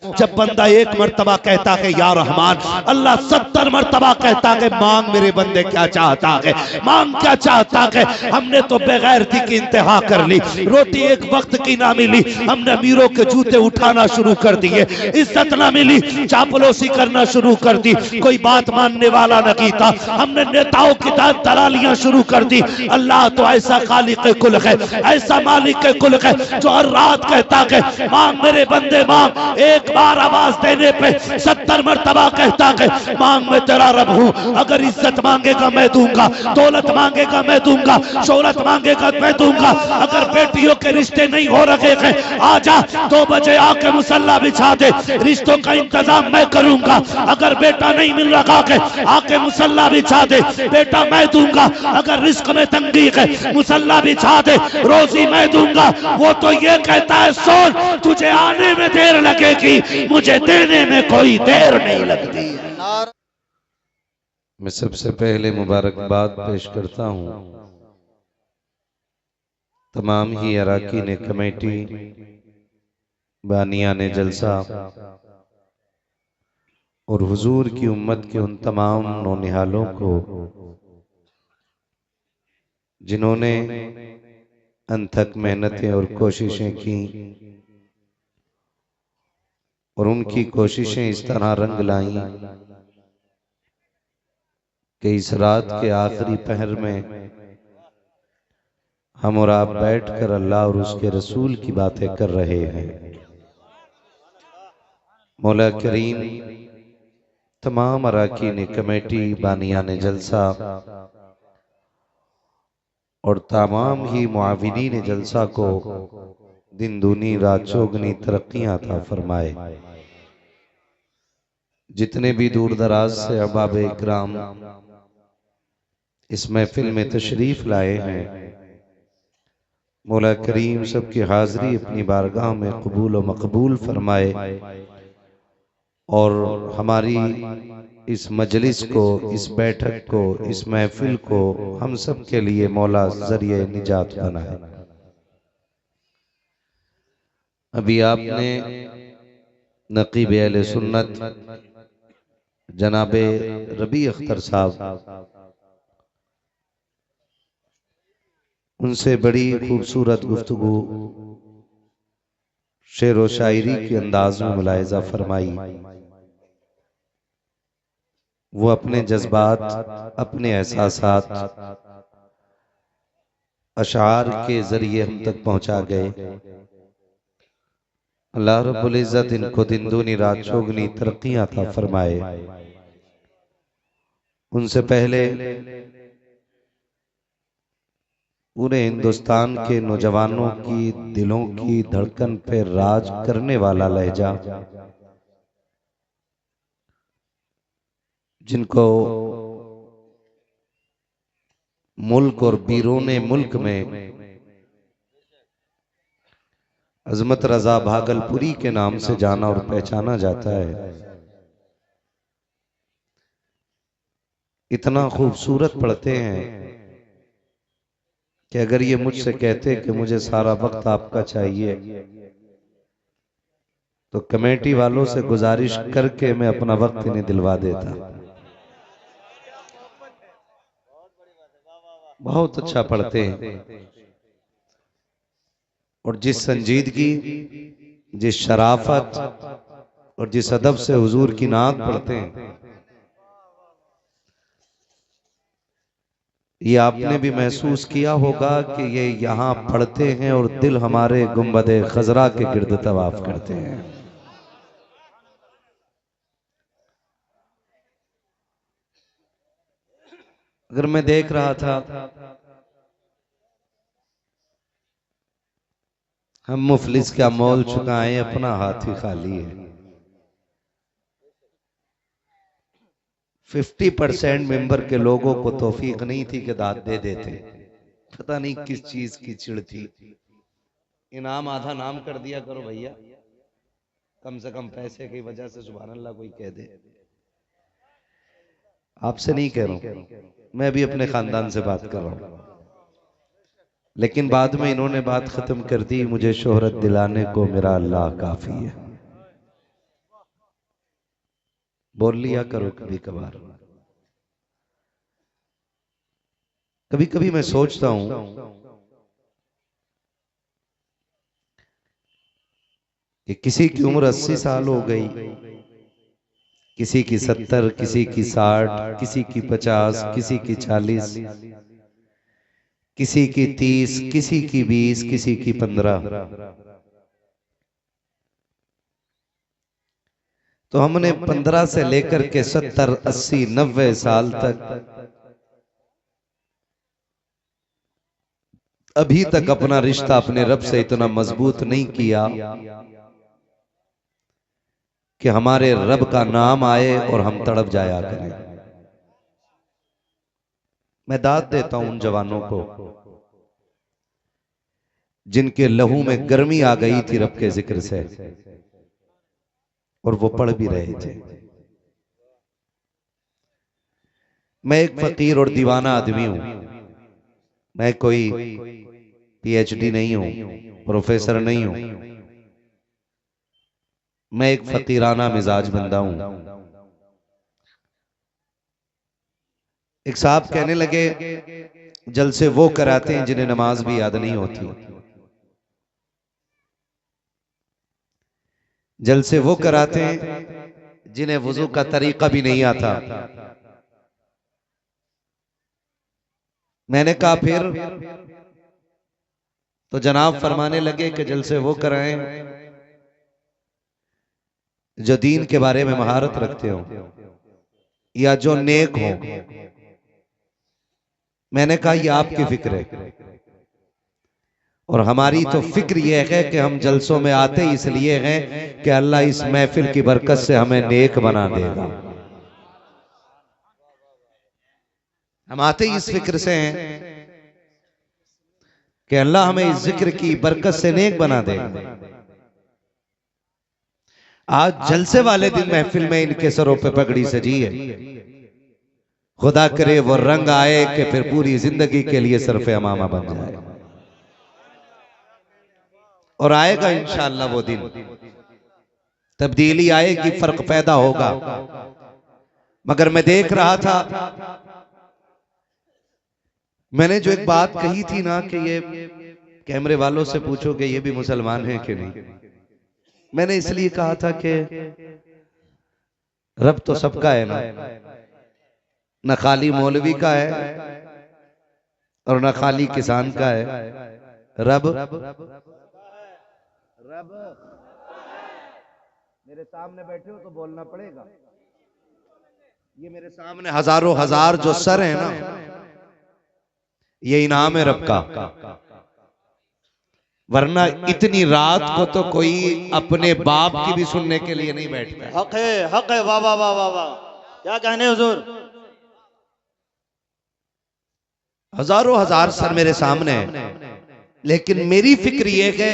जब बंदा एक मर्तबा कहता है या रहमान, अल्लाह 70 मर्तबा कहता है मांग मेरे बंदे क्या चाहता है, मांग क्या चाहता है। हमने तो बेगैरती की इंतहा कर ली, रोटी एक वक्त की ना मिली, हमने अमीरों के जूते उठाना शुरू कर दिए, इज्जत ना मिली, चापलूसी करना शुरू कर दी, कोई बात मानने वाला नहीं था, हमने नेताओं की दलालियां शुरू कर दी। अल्लाह तो ऐसा खालिक कुल है, ऐसा मालिक कुल है जो हर रात कहता है मांग मेरे बंदे मांग। एक बार आवाज देने पे 70 मर्तबा कहता है मांग मैं तेरा रब हूं। अगर इज्जत मांगेगा मैं दूंगा, दौलत मांगेगा मैं दूंगा, शोहरत मांगेगा मैं दूंगा। अगर बेटियों के रिश्ते नहीं हो रहे हैं आजा 2 बजे आके मुसल्ला बिछा दे, रिश्तों का इंतजाम मैं करूंगा। अगर बेटा नहीं मिल रहा है आके मुसल्ला बिछा दे, बेटा मैं दूंगा। अगर रिस्क में तंगी है मुसल्ला बिछा दे, रोजी मैं दूंगा। वो तो ये कहता है सोन तुझे आने में देर लगेगी, मुझे देने में कोई देर नहीं लगती। मैं सबसे पहले मुबारकबाद पेश करता हूँ तमाम ही अराकीन कमेटी, बानियाने जलसा और हुजूर की उम्मत के उन तमाम नौनिहालों को जिन्होंने अनथक मेहनतें और कोशिशें की और उनकी कोशिशें इस तरह रंग लाईं कि इस रात के आखिरी पहर में हम और आप बैठकर अल्लाह और उसके रसूल की बातें कर रहे हैं। मौला करीम तमाम अराकीन कमेटी, बानियाने जलसा और तमाम ही मुआविनीन जलसा को दिन दूनी रात चौगनी तरक्कियां अता फरमाए। जितने भी दूर दराज से अहबाब इकराम इस महफिल में तशरीफ लाए हैं, मौला करीम सबकी हाजिरी अपनी बारगाह में कबूल व मकबूल फरमाए और हमारी इस मजलिस को, इस बैठक को, इस महफिल को हम सब के लिए मौला जरिए निजात बनाए। अभी आपने नकीब अहले सुन्नत जनाबे रबी अख्तर साहब, उनसे बड़ी खूबसूरत गुफ्तगू शेर व शायरी के अंदाज में मुलाहिजा फरमाई। वो अपने जज्बात, अपने एहसासात अशार के जरिए हम तक पहुंचा गए। अल्लाह रब्बुल इज्जत इनको दिन दूनी रात चौगनी तरक्कियां अता फरमाए। उनसे पहले पूरे हिंदुस्तान के नौजवानों की दिलों की धड़कन पे राज करने वाला लहजा, जिनको मुल्क और बीरोने मुल्क में अजमत रजा भागलपुरी के नाम से जाना और पहचाना जाता है, इतना खूबसूरत पढ़ते हैं कि अगर ये मुझसे कहते कि मुझे सारा वक्त आपका चाहिए तो कमेटी वालों से गुजारिश करके मैं अपना वक्त इन्हें दिलवा देता। बहुत अच्छा पढ़ते हैं और जिस संजीदगी, जिस शराफत और जिस अदब से हुजूर की नात पढ़ते हैं, ये आपने भी महसूस किया होगा कि ये यहाँ पढ़ते हैं और दिल हमारे गुंबदे खजरा के गिर्द तवाफ करते हैं। अगर मैं देख रहा था हम मुफलिस क्या मोल चुकाएं, अपना हाथ ही खाली है। 50% मेंबर के लोगों को तौफीक नहीं थी कि दाद दे देते, पता नहीं किस चीज की चिढ़ थी। इनाम आधा नाम कर दिया करो भैया, कम से कम पैसे की वजह से सुभान अल्लाह कोई कह दे। आपसे नहीं कह रहा हूं, मैं भी अपने खानदान से बात कर रहा हूं। लेकिन बाद में इन्होंने बात खत्म कर दी, मुझे शोहरत दिलाने को मेरा अल्लाह काफी है। बोल लिया करो कभी कभार। कभी कभी मैं सोचता हूं कि किसी की उम्र 80 साल हो गई, किसी की 70, किसी की 60, किसी की 50, किसी की 40, किसी की 30, किसी की 20, किसी की 15। तो हमने 15 से लेकर के 70, 80, 90 साल तक अभी तक अपना रिश्ता अपने रब से इतना मजबूत नहीं किया कि हमारे रब का नाम आए और हम तड़प जाया करें। मैं दाद देता हूं उन जवानों को जिनके लहू में गर्मी आ गई थी रब के जिक्र से, और वो पढ़ भी रहे थे। मैं एक फकीर और दीवाना आदमी हूं, मैं कोई पीएचडी नहीं हूं, प्रोफेसर नहीं हूं, मैं एक फकीराना मिजाज बंदा हूं। एक साहब कहने लगे जलसे वो कराते हैं जिन्हें नमाज भी याद नहीं होती, जलसे वो कराते हैं जिन्हें वुजू का तरीका भी नहीं आता। मैंने कहा फिर? तो जनाब फरमाने लगे कि जलसे वो कराएं जो दीन के बारे में महारत रखते हो या जो नेक हो। मैंने कहा ये आपकी फिक्र है, और हमारी तो फिक्र ये है कि हम जलसों में आते इसलिए हैं कि अल्लाह इस महफिल की बरकत से हमें नेक बना देगा। हम आते ही इस फिक्र से हैं कि अल्लाह हमें इस जिक्र की बरकत से नेक बना देगा। आज जलसे वाले दिन महफिल में इनके सरों पे पगड़ी सजी है। खुदा करे वो रंग आए कि फिर पूरी जिंदगी के लिए सरफे अमामा बन जाए, और आएगा इंशाअल्लाह वो दिन, तब्दीली आएगी, फर्क पैदा होगा। मगर मैं देख रहा था, मैंने जो एक बात कही थी ना कि ये कैमरे वालों से पूछो कि ये भी मुसलमान हैं कि नहीं। मैंने इसलिए कहा था कि रब तो सबका है ना, न खाली मौलवी का है और न खाली किसान का है। रब मेरे सामने बैठे हो तो बोलना पड़ेगा। ये मेरे सामने हजारों हजार जो सर है ना, ये इनाम है रब का। वरना इतनी रात को तो कोई अपने बाप की भी सुनने के लिए नहीं बैठता। हक है, हक है। वाह वाह वाह वाह वाह, क्या कहने हुजूर। हजारों हजार सर मेरे सामने है, लेकिन मेरी फिक्र ये है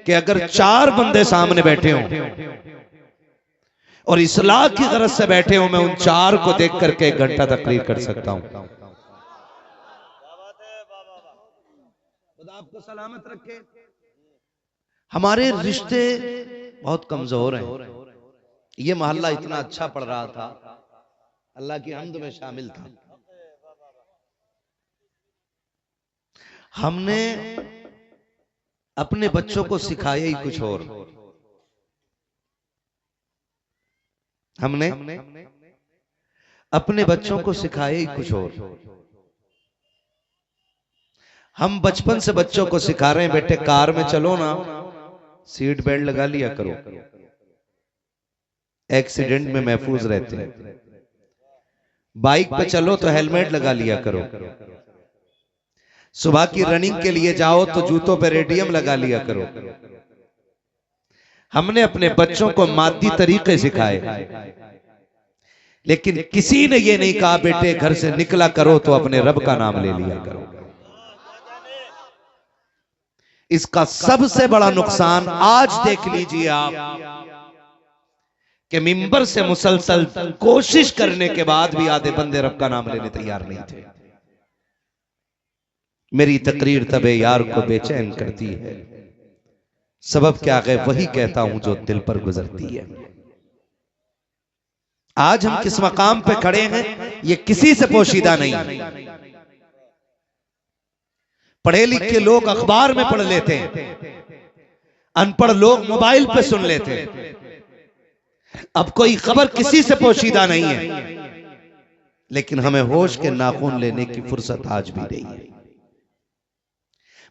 कि अगर 4 बंदे सामने बैठे हों और इस्लाह की गरज से बैठे हों, मैं उन 4 को देख करके 1 घंटा तकरीर कर सकता हूं। खुदा आपको सलामत रखे। हमारे रिश्ते बहुत कमजोर हैं। ये मोहल्ला इतना अच्छा पढ़ रहा था, अल्लाह की हम्द में शामिल था। हमने अपने बच्चों को सिखाया ही कुछ और। हमने अपने बच्चों को सिखाया ही कुछ और। हम बचपन से बच्चों को सिखा रहे हैं, बेटे कार में चलो ना, सीट बेल्ट लगा लिया करो, एक्सीडेंट में महफूज रहते हैं। बाइक पे चलो तो हेलमेट लगा लिया करो। सुबह की रनिंग के लिए जाओ तो जूतों पे रेडियम लगा लिया करो। हमने अपने बच्चों को मादी तरीके सिखाए, लेकिन किसी ने ये नहीं कहा बेटे घर से निकला करो तो अपने रब का नाम ले लिया करो। इसका सबसे बड़ा नुकसान आज देख लीजिए आप कि मिंबर से मुसलसल कोशिश करने के बाद भी आधे बंदे रब का नाम लेने तैयार नहीं थे। मेरी तकरीर तबे यार को बेचैन करती है, सबब क्या है वही कहता हूं जो दिल पर गुजरती है। आज हम किस मकाम पे खड़े हैं ये किसी से पोशीदा नहीं है। पढ़े लिखे लोग अखबार में पढ़ लेते हैं, अनपढ़ लोग मोबाइल पे सुन लेते हैं। अब कोई खबर किसी से पोशीदा नहीं है, लेकिन हमें होश के नाखून लेने की फुर्सत आज भी नहीं है।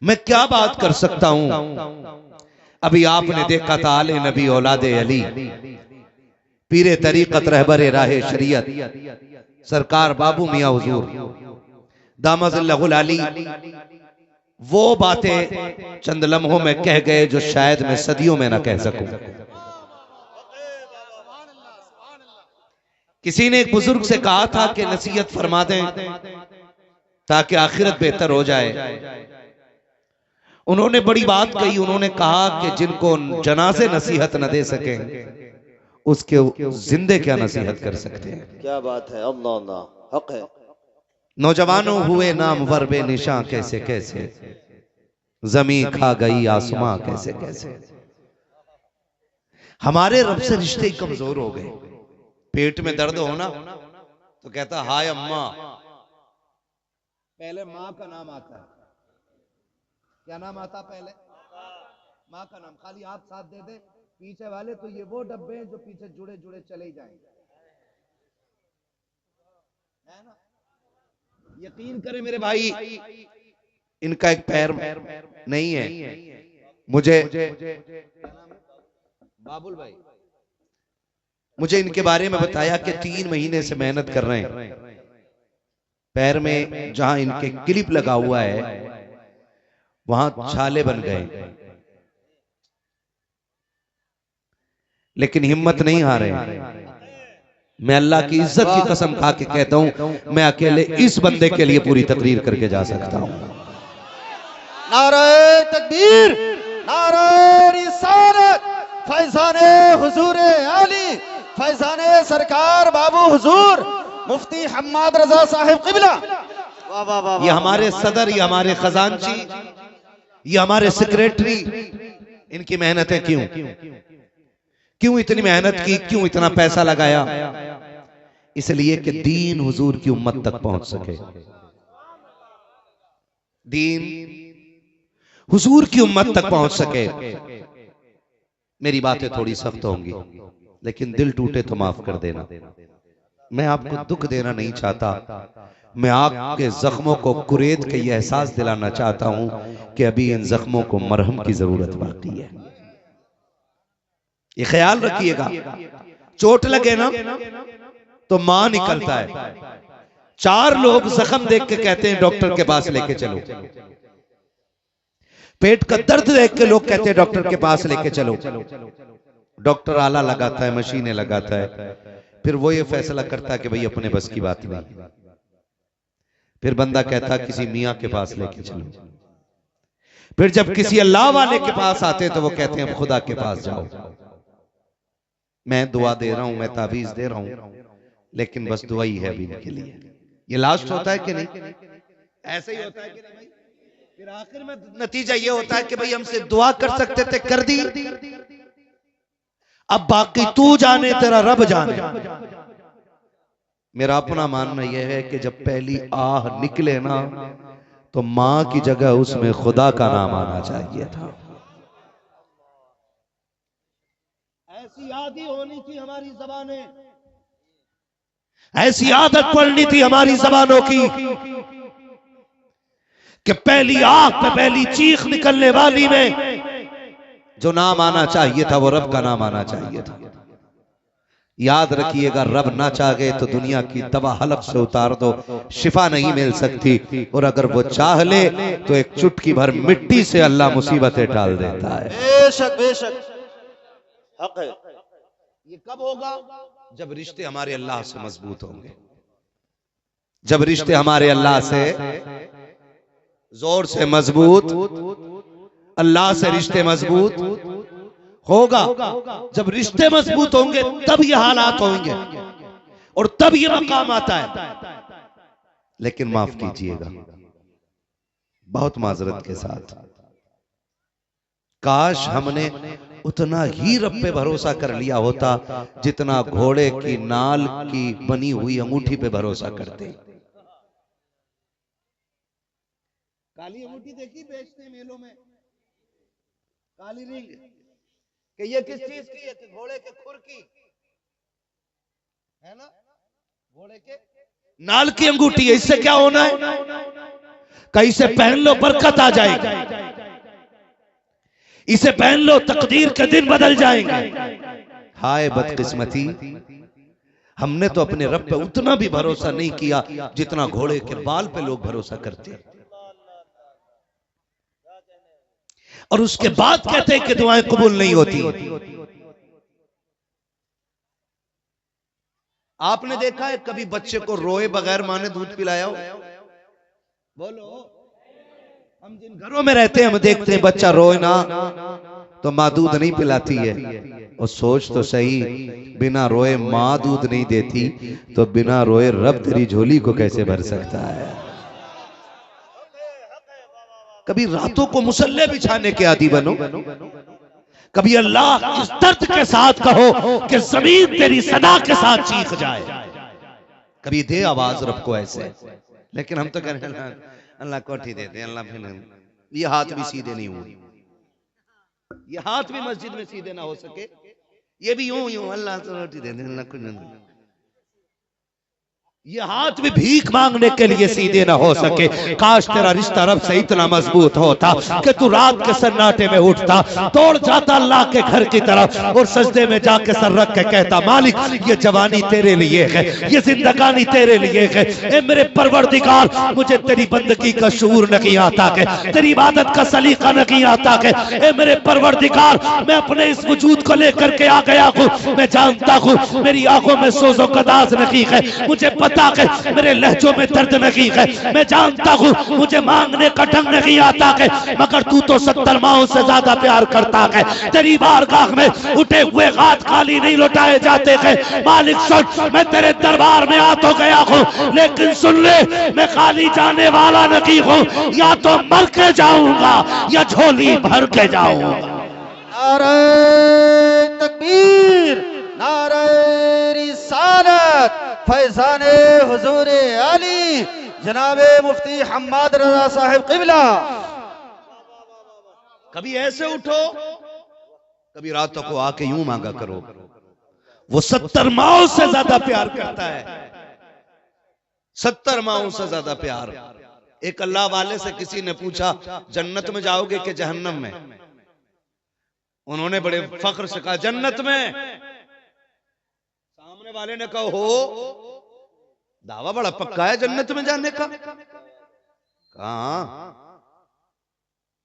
मैं क्या बात कर सकता हूं। अभी आपने देखा था आले नबी औलादे अली, पीरे तरीकत रहबरे राहे शरीयत सरकार बाबू मियां हुजूर दामजुल्लाहुल अली वो बातें चंद लम्हों में कह गए जो शायद मैं सदियों में ना कह सकूं। किसी ने एक बुजुर्ग से कहा था कि नसीहत फरमा दें ताकि आखिरत बेहतर हो जाए। उन्होंने बड़ी बात कही। उन्होंने कहा कि जिनको जनाजे नसीहत न दे सके उसके जिंदे क्या नसीहत कर सकते हैं। क्या बात है, अल्लाह अल्लाह हक है। नौजवानों हुए नाम वरबे निशां कैसे कैसे, जमी खा गई आसमां कैसे कैसे। हमारे रब से रिश्ते कमजोर हो गए। पेट में दर्द हो ना तो कहता हाय अम्मा, पहले माँ का नाम आता है। क्या नाम आता पहले? माँ का नाम। खाली आप साथ दे दे पीछे वाले तो ये वो डब्बे हैं जो पीछे जुड़े जुड़े चले ही जाएंगे, है ना? यकीन करें मेरे भाई, इनका एक पैर नहीं है। मुझे बाबुल भाई मुझे इनके बारे में बताया कि 3 महीने से मेहनत कर रहे हैं। पैर में जहां इनके क्लिप लगा हुआ है वहां छाले बन गए, लेकिन हिम्मत नहीं हारे। मैं अल्लाह की इज्जत की कसम खा के कहता हूं, मैं अकेले इस बंदे के लिए पूरी तकरीर करके जा सकता हूं। नारे तकबीर, नारे रिसालत, फैजाने हुजूरे आली, फैजाने सरकार बाबू हुजूर मुफ्ती हम्माद रजा साहिब किबला। वाह वाह वाह। ये हमारे सदर, ये हमारे खजांची, ये हमारे सेक्रेटरी, इनकी मेहनत है। क्यों इतनी मेहनत की, क्यों इतना पैसा लगाया? इसलिए कि दीन हुजूर की उम्मत तक पहुंच सके। दीन हुजूर की उम्मत तक पहुंच सके। मेरी बातें थोड़ी सख्त होंगी, लेकिन दिल टूटे तो माफ कर देना। मैं आपको दुख देना नहीं चाहता। मैं आपके जख्मों को कुरेद के ये एहसास दिलाना चाहता हूं कि अभी इन जख्मों को मरहम की जरूरत बाकी है। ये ख्याल रखिएगा, चोट लगे ना तो मां निकलता है। 4 लोग जख्म देख के कहते हैं डॉक्टर के पास लेके चलो। पेट का दर्द देख के लोग कहते हैं डॉक्टर के पास लेके चलो। डॉक्टर आला लगाता है, मशीनें लगाता है, फिर वो ये फैसला करता है कि भाई अपने बस की बात नहीं। फिर बंदा कहता किसी मियाँ के पास लेके चलो। फिर जब किसी अल्लाह वाले के पास आते तो वो कहते हैं खुदा के पास जाओ। मैं दुआ दे रहा हूं, मैं ताबीज दे रहा हूं, लेकिन बस दुआ ही है अभी इनके लिए। ये लास्ट होता है कि नहीं? ऐसे ही होता है कि नहीं भाई? फिर आखिर में नतीजा ये होता है कि भाई हमसे दुआ कर सकते थे, कर दी, अब बाकी तू जाने तेरा रब जाने। मेरा अपना मानना यह है कि जब पहली आह निकले ना तो मां की जगह उसमें खुदा का नाम आना चाहिए था। ऐसी आदत होनी थी हमारी ज़बानें, ऐसी आदत पड़नी थी हमारी जबानों की कि पहली आंख पे पहली चीख निकलने वाली में जो नाम आना चाहिए था वो रब का नाम आना चाहिए था। याद रखिएगा, रब ना चाहे तो दुनिया की दवा हलक से उतार दो, शिफा नहीं मिल सकती। और अगर वो चाह ले तो एक चुटकी भर मिट्टी से अल्लाह मुसीबतें टाल देता है। बेशक बेशक हक है। ये कब होगा? जब रिश्ते हमारे अल्लाह से मजबूत होंगे। जब रिश्ते हमारे अल्लाह से जोर से मजबूत, अल्लाह से रिश्ते मजबूत होगा। जब रिश्ते मजबूत होंगे तब ये हालात होंगे और तब ये मकाम आता है। लेकिन माफ कीजिएगा, बहुत माजरत के साथ, काश हमने उतना ही रब पे भरोसा कर लिया होता जितना घोड़े की नाल की बनी हुई अंगूठी पे भरोसा करते। काली अंगूठी देखी बेचते मेलों में, काली रिंग, कि ये किस चीज की है? कि घोड़े के खुर की है ना, घोड़े के नाल की अंगूठी है। इससे क्या होना है? कहीं से पहन लो बरकत आ जाएगी, इसे पहन लो तकदीर के दिन बदल जाएंगे। हाय बदकिस्मती, हमने तो अपने रब पे उतना भी भरोसा नहीं किया जितना घोड़े के बाल पे लोग भरोसा करते, और उसके बाद कहते हैं कि दुआएं कबूल नहीं होती। आपने देखा है कभी बच्चे को रोए बगैर माँ ने दूध पिलाया हो? बोलो, हम जिन घरों में रहते हैं हम देखते हैं बच्चा रोए ना तो माँ दूध नहीं पिलाती है। और सोच तो सही, बिना रोए माँ दूध नहीं देती तो बिना रोए रब तेरी झोली को कैसे भर सकता है? कभी रातों को मुसल्ले बिछाने के आदी बनो, कभी अल्लाह इस दर्द के साथ कहो कि जमीन तेरी सदा के साथ चीख जाए, कभी दे आवाज रब को ऐसे। लेकिन हम तो कह रहे अल्लाह कोठी दे दे, अल्लाह फिर ये हाथ भी सीधे नहीं हुए, ये हाथ भी मस्जिद में सीधे ना हो सके, ये भी यूं यूं अल्लाह तो रोटी दे दे, अल्लाह कुछ ये हाथ भी भीख मांगने के लिए सीधे ना हो सके। काश तेरा रिश्ता रब से इतना मजबूत होता कि तू रात के सन्नाटे में उठता, दौड़ जाता अल्लाह के घर की तरफ और सजदे में जाके सर रख के कहता, मालिक ये जवानी तेरे लिए है, ये जिंदगानी तेरे लिए है। ए मेरे परवरदिगार, मुझे तेरी बंदगी का शूर नहीं आता के, तेरी इबादत का सलीका नहीं आता के। ए मेरे परवरदिगार, मैं अपने इस वजूद को लेकर के आ गया हूँ, मैं जानता हूँ मेरी आंखों में सोजो कदाज नहीं है, मुझे मेरे लहजों में दर्द नहीं है, मैं जानता हूँ मुझे मांगने का ढंग नहीं आता है, मगर तू तो 70 माओं से ज्यादा प्यार करता है। तेरी बारगाह में उठे हुए हाथ खाली नहीं लौटाए जाते हैं। मालिक सुन, मैं तेरे दरबार में आ तो गया हूँ, लेकिन सुन ले, मैं खाली जाने वाला नहीं हूँ, या तो मर के जाऊंगा या झोली भर के जाऊंगा। नारे तकबीर, नारे रिसालत, फैजाने हुजूरे आली जनाबे मुफ्ती हम्माद रजा साहिब क़िबला। कभी ऐसे उठो, कभी रातों को आके यूं मांगा करो। वो 70 माओं से ज्यादा प्यार करता है, 70 माओं से ज्यादा प्यार। एक अल्लाह वाले से किसी ने पूछा, जन्नत में जाओगे कि जहन्नम में? उन्होंने बड़े फख्र से कहा जन्नत में। सामने वाले ने कहा, हो दावा बड़ा पक्का है जन्नत में जाने का?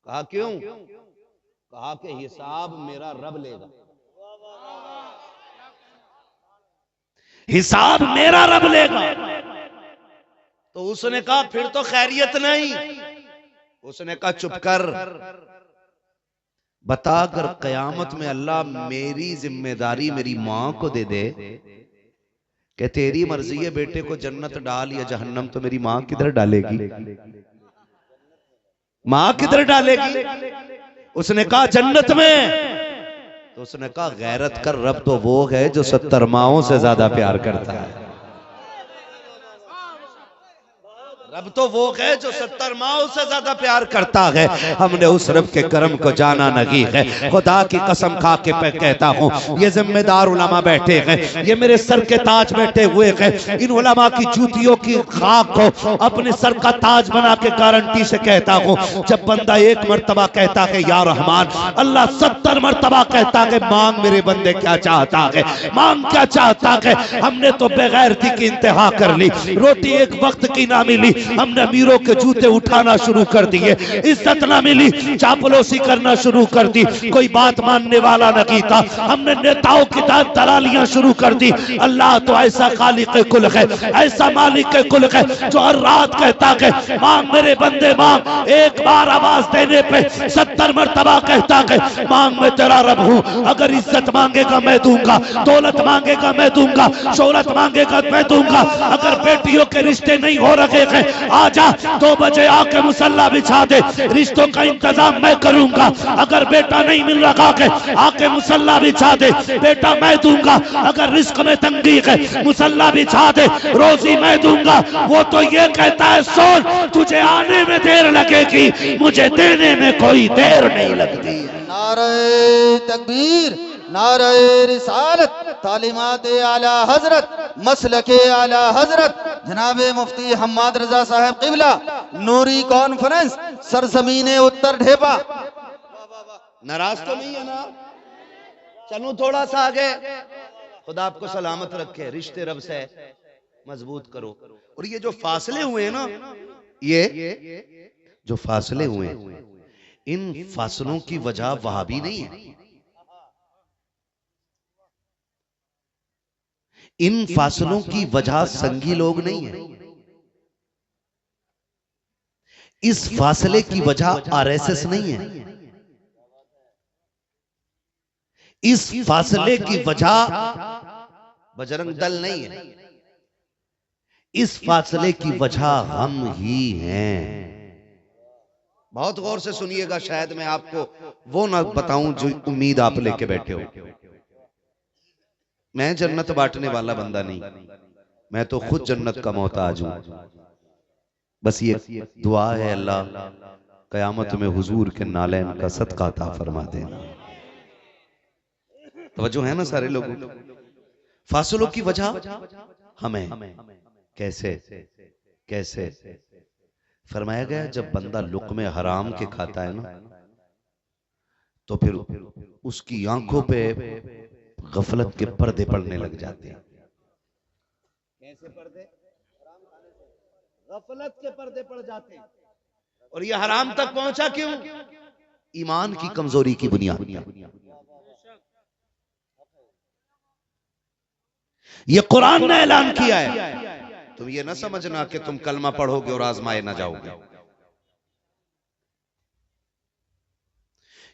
कहा क्यों? कहा कि हिसाब मेरा रब लेगा। हिसाब मेरा रब लेगा। तो उसने कहा फिर तो खैरियत नहीं। उसने कहा चुप कर, बता कर कयामत में अल्लाह मेरी जिम्मेदारी मेरी मां को दे दे कि तेरी मर्जी है बेटे को जन्नत डाल या जहन्नम, तो मेरी मां किधर डालेगी? मां किधर डालेगी? उसने कहा जन्नत में। तो उसने कहा गैरत कर, रब तो वो है जो 70 माओं से ज्यादा प्यार करता है। रब तो वो है जो 70 माओं से ज्यादा प्यार करता है। हमने उस रब के करम को जाना नहीं है। खुदा की कसम खा के मैं कहता हूँ, ये जिम्मेदार उलमा बैठे हैं, ये मेरे सर के ताज बैठे हुए हैं, इन उलमा की जूतियों की खाक को अपने सर का ताज बना के गारंटी से कहता हूँ, जब बंदा एक मर्तबा कहता है या रहमान, अल्लाह 70 मर्तबा कहता है मांग मेरे बंदे क्या चाहता है, मांग क्या चाहता है। हमने तो बेगैरती की इंतहा कर ली, रोटी एक वक्त की ना मिली, हमने अमीरों के जूते उठाना शुरू कर दिए, इज्जत ना मिली, चापलूसी करना शुरू कर दी, कोई बात मानने वाला नहीं था, हमने नेताओं की दलालियां शुरू कर दी। अल्लाह तो ऐसा खालिक कुल है, ऐसा मालिक कुल है, जो हर रात कहता है मांग मेरे बंदे मांग। एक बार आवाज देने पे 70 मर्तबा कहता है मांग मैं तेरा रब हूं। अगर इज्जत मांगेगा मैं दूंगा, दौलत मांगेगा मैं दूंगा, शोहरत मांगेगा मैं दूंगा। अगर बेटियों के रिश्ते नहीं हो रहे हैं आजा 2 बजे आके मुसल्ला बिछा दे, रिश्तों का इंतजाम मैं करूंगा। अगर बेटा नहीं मिल रहा है आके मुसल्ला बिछा दे, बेटा मैं दूंगा। अगर रिस्क में तंगी है मुसल्ला बिछा दे, रोजी मैं दूंगा। वो तो ये कहता है सोच तुझे आने में देर लगेगी, मुझे देने में कोई देर नहीं लगती। नारे तकबीर, नारे रिसालत, तालीमात आला हजरत, मसलके आला हजरत जनाब मुफ्ती हम्माद रजा साहब क़िबला, नूरी कॉन्फ्रेंस, सरजमीने उत्तर ढेपा। नाराज तो नहीं है ना? चलूं थोड़ा सा आगे। खुदा आपको सलामत रखे, रिश्ते रब से मजबूत करो। और ये जो फासले हुए हैं ना, ये जो फासले हुए हैं, इन फासलों की वजह वहाबी नहीं है, इन फासलों की वजह संगी लोग नहीं है, इस फासले की वजह आरएसएस नहीं है, इस फासले की वजह बजरंग दल नहीं है, इस फासले की वजह हम ही हैं। बहुत गौर से सुनिएगा, शायद मैं आपको वो ना बताऊं जो उम्मीद आप लेके बैठे हो। मैं जन्नत बांटने वाला बंदा नहीं, मैं तो खुद जन्नत का मोहताज हूं। बस ये दुआ है, अल्लाह कयामत में हुजूर के नालैन का सदका अता फरमा देना। तवज्जो है ना सारे लोगों? फासलों की वजह हमें कैसे कैसे फरमाया गया, जब बंदा लुक़्मे हराम के खाता है ना, तो फिर उसकी आंखों पे गफलत के पर्दे पड़ने लग जाते हैं। कैसे पर्दे? गफलत के पर्दे पड़ जाते हैं। और ये हराम तक पहुंचा क्यों? ईमान की कमजोरी की बुनियाद। ये कुरान ने ऐलान किया है। तुम ये ना समझना कि तुम कलमा पढ़ोगे और आजमाए ना जाओगे।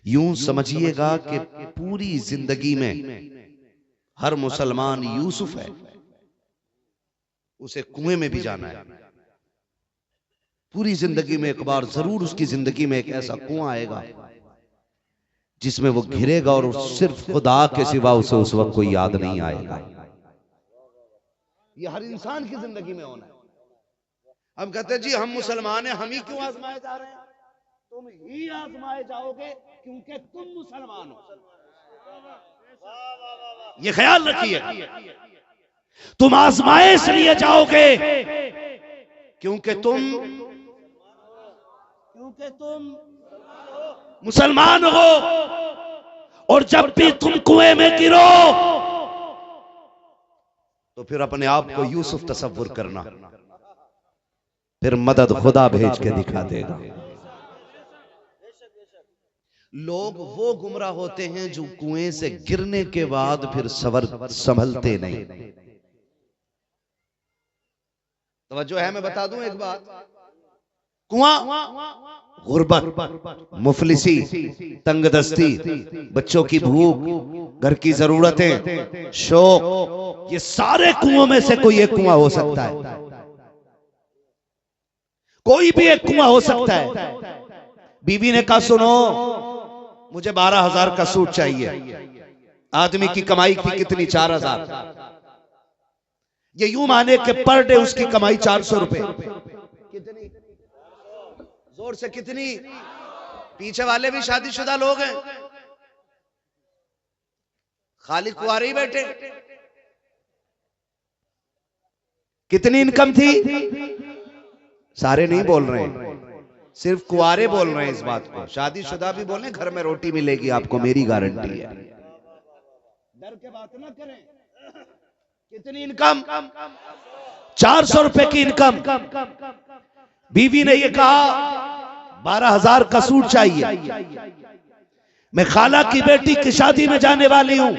यूं समझिएगा कि पूरी जिंदगी में हर मुसलमान यूसुफ है, उसे कुएं में भी जाना है। पूरी जिंदगी में एक बार जरूर उसकी जिंदगी में एक ऐसा कुआं आएगा जिसमें वो घिरेगा और सिर्फ खुदा के सिवा उसे उस वक्त कोई याद नहीं आएगा। ये हर इंसान की जिंदगी में होना है। हम कहते हैं जी हम मुसलमान हैं, हम ही क्यों आजमाए जा रहे हैं? तुम ही आजमाए जाओगे क्योंकि तुम मुसलमान हो। ये ख्याल रखिए, तुम आजमाए इसलिए जाओगे क्योंकि तुम मुसलमान हो। और जब भी तुम कुएं में गिरो तो फिर अपने आप को यूसुफ तसव्वुर करना, फिर मदद खुदा भेज के दिखा देगा। लोग वो गुमराह होते हैं जो कुएं से गिरने के बाद फिर संभलते नहीं। तवज्जो है? मैं बता दूं एक बात, कुआं गुर्बत, मुफलिसी, तंगदस्ती, बच्चों की भूख, घर की जरूरतें, शौक, ये सारे कुओं में से कोई एक कुआं हो सकता है। कोई भी एक कुआं हो सकता है। बीवी ने कहा सुनो मुझे 12,000 का सूट चाहिए। आदमी की कमाई थी कितनी? 4,000। ये यूं माने कि पर डे उसकी कमाई 400 रुपए। कितनी? जोर से कितनी? पीछे वाले भी शादीशुदा लोग हैं, खाली कुंवारे ही बैठे। कितनी इनकम थी? सारे नहीं बोल रहे हैं, सिर्फ कुंवारे बोल रहे हैं इस बात को। शादीशुदा भी बोले घर में रोटी मिलेगी आपको, मेरी गारंटी है। डर के बात ना करें। कितनी इनकम? 400 रुपए की इनकम। बीवी ने ये कहा 12,000 का सूट चाहिए, मैं खाला की बेटी की शादी में जाने वाली हूं।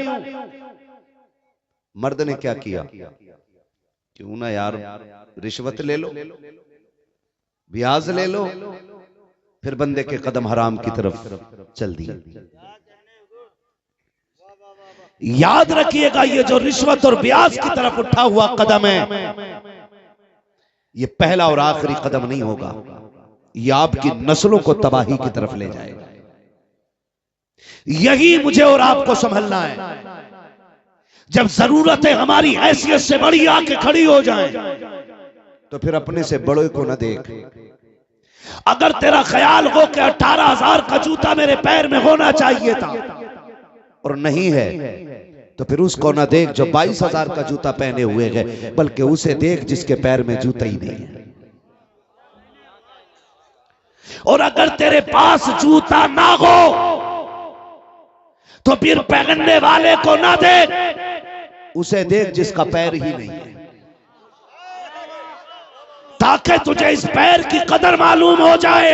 मर्द ने क्या किया? क्यों ना यार रिश्वत ले लो, ब्याज ले लो, फिर बंदे के कदम हराम की तरफ चल दिए। याद रखिएगा ये जो रिश्वत और ब्याज की तरफ उठा हुआ कदम है, ये पहला और आखिरी कदम नहीं होगा, ये आपकी नस्लों को तबाही की तरफ ले जाएगा। यही मुझे और आपको संभलना है। जब जरूरतें हमारी हैसियत से बड़ी आके खड़ी हो जाएं, तो फिर अपने से बड़ों को न देख। अगर तेरा ख्याल हो कि 18,000 का जूता मेरे पैर में होना चाहिए था और नहीं है, तो फिर उसको न देख जो 22,000 का जूता पहने हुए है, बल्कि उसे देख जिसके पैर में जूता ही नहीं है। और अगर तेरे पास जूता ना हो तो फिर पहनने वाले को ना देख, उसे देख जिसका पैर ही नहीं है, ताकि तुझे इस पैर की कदर मालूम हो जाए।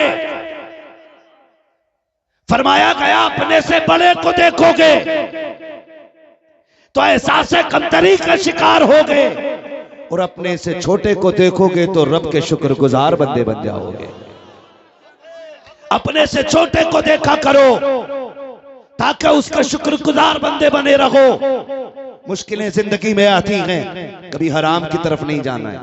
फरमाया गया अपने से बड़े को देखोगे तो एहसास कमतरी का शिकार होगे, और अपने से छोटे को देखोगे तो रब के शुक्रगुजार बंदे बन जाओगे। अपने से छोटे को देखा करो ताकि उसका शुक्रगुजार बंदे बने रहो। मुश्किलें जिंदगी में आती हैं, कभी हराम की तरफ नहीं जाना है,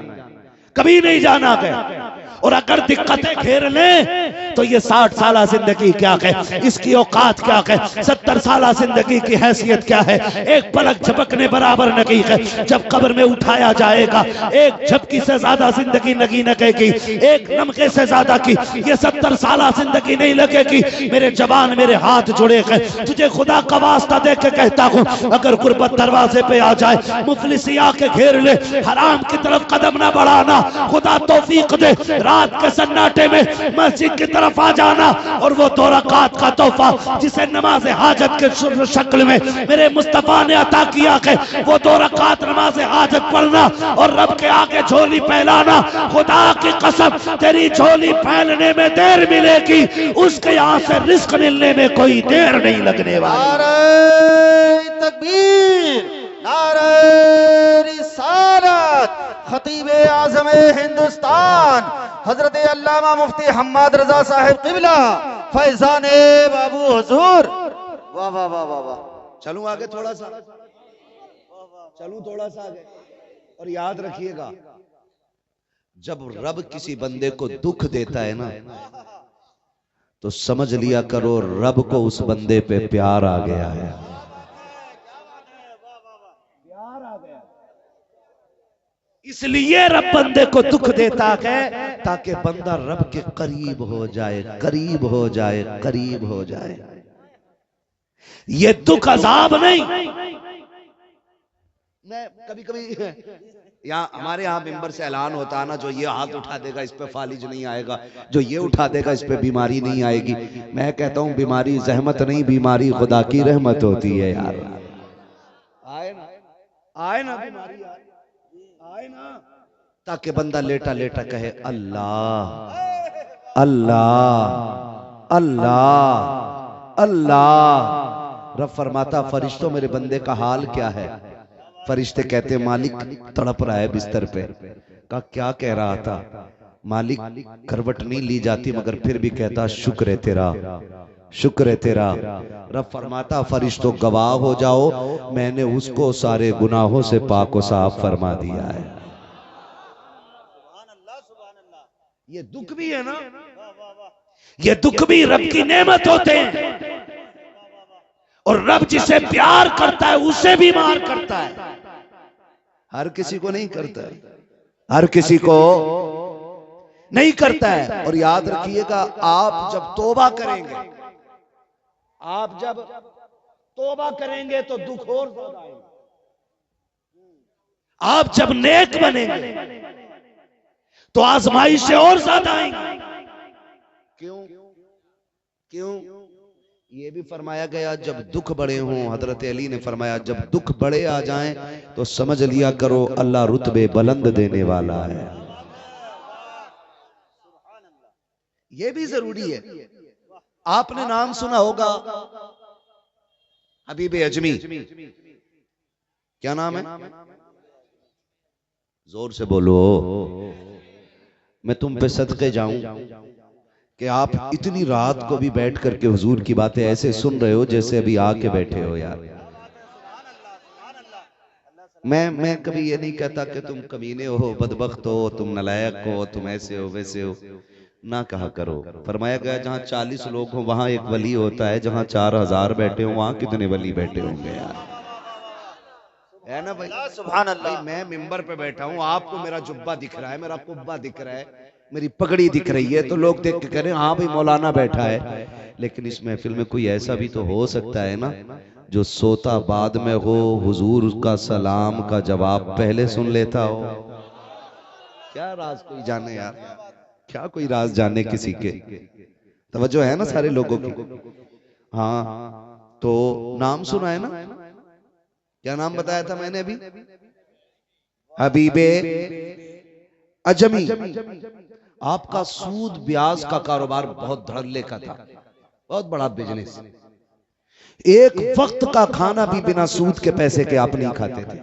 कभी नहीं जाना है। और अगर दिक्कतें घेर लें तो ये 60 साल जिंदगी क्या है, इसकी औकात क्या है, 70 साल जिंदगी की हैसियत क्या है, एक पलक झपकने बराबर नहीं है। जब कब्र में उठाया जाएगा, एक झपकी से ज्यादा जिंदगी नहीं लगेगी, एक लम्हे से ज्यादा की ये 70 साल जिंदगी नहीं लगेगी। मेरे जवान, मेरे हाथ जुड़े हैं, तुझे खुदा का वास्ता दे के कहता हूँ, अगर गुर्बत दरवाजे पे आ जाए, मुफलिसी आके घेर ले, हराम की तरफ कदम ना बढ़ाना। खुदा तौफीक दे, रात के सन्नाटे में मस्जिद की तरफ आ जाना, और वो 2 रकात का तोहफा जिसे नमाज हाजत के शक्ल में मेरे मुस्तफा ने अता किया है, वो 2 रकात नमाज हाजत पढ़ना और रब के आगे झोली फैलाना। खुदा की कसम, तेरी झोली फैलने में देर मिलेगी, उसके यहाँ से रिस्क मिलने में कोई देर नहीं लगने वाली। नारे तकबीर, नारे रिसालत। खतीबे आज़म हिंदुस्तान हजरत अल्लामा मुफ्ती हम्माद रजा साहिब क़िबला फैज़ाने बाबू हुजूर। वाह वाह वाह वाह वाह। चलूं आगे थोड़ा सा, चलूं थोड़ा सा आगे। और याद रखिएगा, जब रब किसी बंदे को दुख देता है ना, तो समझ लिया करो रब को उस बंदे पे प्यार आ गया है। इसलिए रब बंदे को दुख देता है ताकि बंदा रब के करीब हो जाए, करीब हो जाए, करीब हो जाए। ये दुख अजाब नहीं। मैं कभी कभी यहाँ हमारे यहाँ मिंबर से ऐलान होता है ना, जो ये हाथ उठा देगा इस पे फालिज नहीं आएगा, जो ये उठा देगा इस पे बीमारी नहीं आएगी। मैं कहता हूँ बीमारी जहमत नहीं, बीमारी खुदा की रहमत होती है यार। आए ना, आए ना बीमारी, आए ना, ताकि बंदा लेटा लेटा कहे अल्लाह अल्लाह अल्लाह अल्लाह। रब फरमाता फरिश्तों मेरे बंदे का हाल क्या है? फरिश्ते कहते मालिक तड़प रहा है बिस्तर पे। का क्या कह रहा था? मालिक करवट नहीं ली जाती मगर फिर भी कहता शुक्र है तेरा, शुक्र है तेरा। रब फरमाता फरिश्तों गवाह हो जाओ, मैंने उसको सारे गुनाहों से पाक व साफ फरमा दिया है। ये दुख भी है ना, ये दुख भी रब की नेमत होते हैं। और रब जिसे प्यार करता है उसे भी मार करता है। हर किसी को नहीं करता है, हर किसी को नहीं करता है। और याद रखिएगा, आप जब तौबा करेंगे, आप जब तौबा करेंगे तो दुख और ज्यादा आएगा। आप जब नेक बनेंगे तो आजमाइशें और ज्यादा आएंगी। क्यों? क्यों? ये भी फरमाया गया जब दुख बड़े हों, हजरत अली ने फरमाया जब दुख बड़े आ जाएं तो समझ लिया करो अल्लाह रुतबे बुलंद देने वाला है। ये भी जरूरी है। आपने नाम सुना होगा हबीब अजमी, क्या नाम है? जोर से बोलो, मैं तुम पे सदके जाऊं कि आप इतनी रात को भी बैठ करके हुजूर की बातें ऐसे सुन रहे हो जैसे अभी आके बैठे हो यार। मैं कभी ये नहीं कहता कि तुम कमीने हो, बदबख्त हो, तुम नलायक हो, तुम ऐसे हो वैसे हो, ना कहा करो। फरमाया गया जहाँ 40 लोग हो वहां एक वली होता है, जहाँ 4000 बैठे हो वहां कितने वली बैठे होंगे यार, है ना भाई? सुभान अल्लाह। भाई मैं मिंबर पे बैठा हूँ, आपको मेरा जुब्बा दिख रहा है, मेरा कुब्बा दिख रहा है, मेरी पगड़ी दिख रही है, तो लोग देख के कह रहे हैं हाँ भाई मौलाना बैठा है। लेकिन इस महफिल में कोई ऐसा भी तो हो सकता है ना जो सोता बाद में हो, हुजूर उसका सलाम का जवाब पहले सुन लेता हो। क्या राज कोई जाने यार, क्या कोई राज जाने किसी के? तवज्जो है ना सारे लोगों की? हाँ, तो नाम सुना है ना? क्या नाम बताया था मैंने अभी? हबीबे अजमी। आपका सूद ब्याज का कारोबार बहुत धड़ल्ले का था, बहुत बड़ा बिजनेस। एक वक्त का खाना भी बिना सूद के पैसे के आप नहीं खाते थे।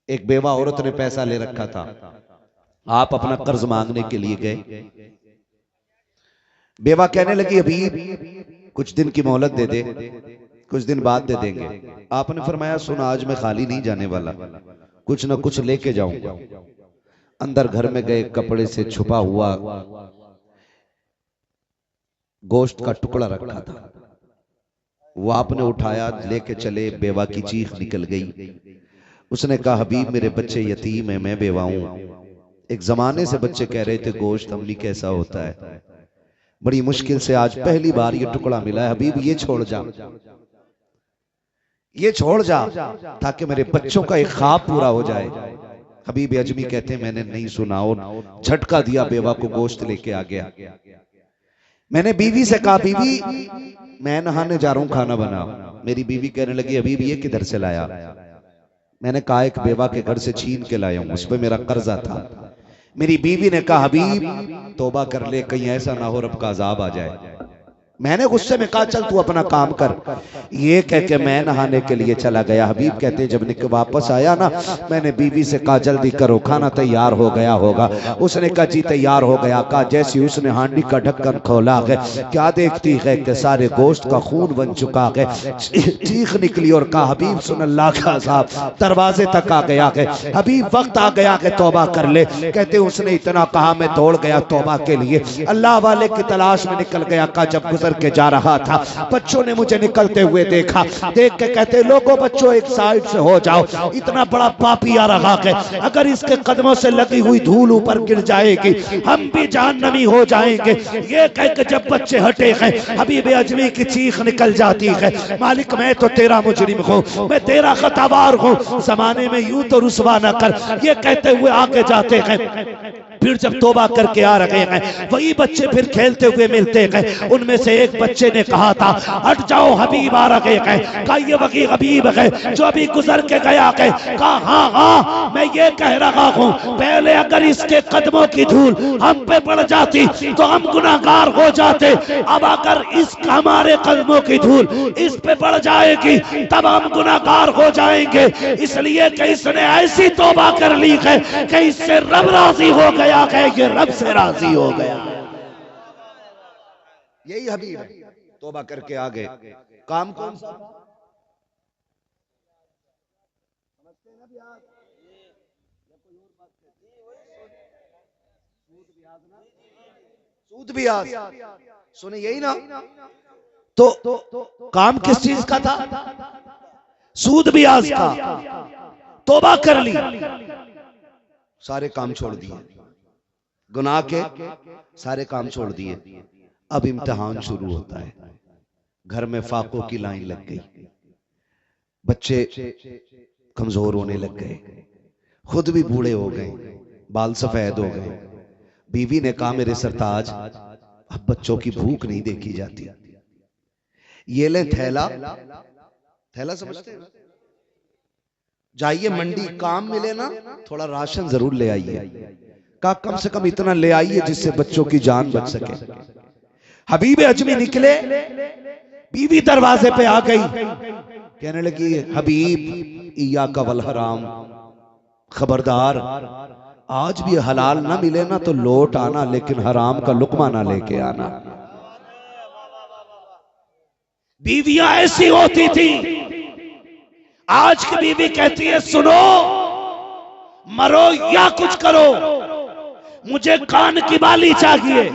एक बेवा औरत ने पैसा ले रखा था, आप अपना कर्ज मांगने के लिए गए। बेवा कहने लगी अभी कुछ दिन की मोहलत दे दे, कुछ दिन बाद दे देंगे। आपने फरमाया सुन आज मैं खाली नहीं जाने वाला, कुछ ना कुछ लेके जाऊंगा। अंदर घर में गए, कपड़े से छुपा हुआ गोश्त का टुकड़ा रखा था, वो आपने उठाया, लेके चले। बेवा की चीख निकल गई। उसने कहा हबीब मेरे बच्चे यतीम है, मैं बेवा हूं। एक जमाने से बच्चे कह रहे थे गोश्त अम्मी कैसा होता है, बड़ी मुश्किल से आज पहली बार ये टुकड़ा मिला है। हबीब ये छोड़ जा, ये छोड़ जा, ताकि मेरे बच्चों का एक ख्वाब पूरा हो जाए। हबीब अजमी कहते हैं मैंने नहीं सुना और झटका दिया, बेवा को गोश्त लेके आ गया। मैंने बीवी से कहा बीवी मैं नहाने जा रहा हूं, खाना बनाओ। मेरी बीवी कहने लगी हबीब ये किधर से लाया? मैंने कहा एक बेवा के घर से छीन के लाया हूं, उस पर मेरा कर्जा था। मेरी बीवी ने कहा हबीब तौबा कर ले, कहीं ऐसा ना हो रब का अजाब आ जाए। मैंने गुस्से में कहा चल तू अपना काम कर। ये कह के मैं नहाने के लिए चला गया। हबीब कहते जब निकल वापस आया ना, मैंने बीवी से कहा जल्दी करो खाना तैयार हो गया होगा। उसने कहा जी तैयार हो गया। कहा जैसी उसने हांडी का ढक्कन खोला है, क्या देखती है कि सारे गोश्त का खून बन चुका है। चीख निकली और कहा हबीब सुन अल्लाह का अज़ाब। दरवाजे तक आ गया है। हबीब वक्त आ गया कि तौबा कर ले। कहते उसने इतना कहा मैं दौड़ गया तौबा के लिए, अल्लाह वाले की तलाश में निकल गया। कहा जब के जा रहा था बच्चों ने मुझे निकलते हुए देखा, देख के कहते लोगों बच्चों एक साइड से हो जाओ, इतना बड़ा पापी आ रहा है, अगर इसके कदमों से लगी हुई धूल ऊपर गिर जाएगी हम भी जहन्नमी हो जाएंगे। ये कह के जब बच्चे हटे हैं, हबीब अजमी की चीख निकल जाती है मालिक मैं तो तेरा मुजरिम हूँ, मैं तेरा खतावार हूँ, जमाने में यूं तो रुसवा न कर। ये कहते हुए आगे जाते हैं। फिर जब तौबा करके आ रहे हैं, वही बच्चे फिर खेलते हुए मिलते हैं। उनमें से एक बच्चे ने कहा था हट जाओ हबीब आ रहे हैं। कहा ये वही हबीब है जो अभी गुजर के गया है। कहा हाँ हाँ मैं ये कह रहा हूँ, पहले अगर इसके कदमों की धूल हम पे पड़ जाती तो हम गुनाहगार हो जाते, अब अगर इस हमारे कदमों की धूल इस पे पड़ जाएगी तब हम गुनाहगार हो जाएंगे। इसलिए कि इसने ऐसी तौबा कर ली है कि इससे रब राजी हो गया है, ये रब से राजी हो गया। यही हबीब है, तौबा करके आ गए। काम कौन सा? सूद ब्याज सुने यही ना, तो काम किस चीज का था? सूद ब्याज का। तौबा कर ली, सारे काम छोड़ दिए, गुनाह के सारे काम छोड़ दिए। अब इम्तिहान शुरू होता है। घर में फाकों की लाइन लग गई, बच्चे कमजोर होने लग गए, खुद भी बूढ़े हो गए, बाल सफेद हो गए। बीवी ने कहा मेरे सरताज अब बच्चों की भूख नहीं देखी जाती, ये ले थैला, थैला समझते हैं, जाइए मंडी, काम मिले ना थोड़ा राशन जरूर ले आइए। कहा कम से कम इतना ले आइए जिससे बच्चों की जान बच सके। हबीब अजमी निकले, बीवी दरवाजे पे आ गई, कहने लगी हबीब इया का वल हराम, खबरदार आज भी हलाल ना मिले ना तो लौट आना, लेकिन हराम का लुकमा ना लेके आना। बीवियां ऐसी होती थी आज की बीवी कहती है सुनो, मरो या कुछ करो, मुझे कान की बाली चाहिए,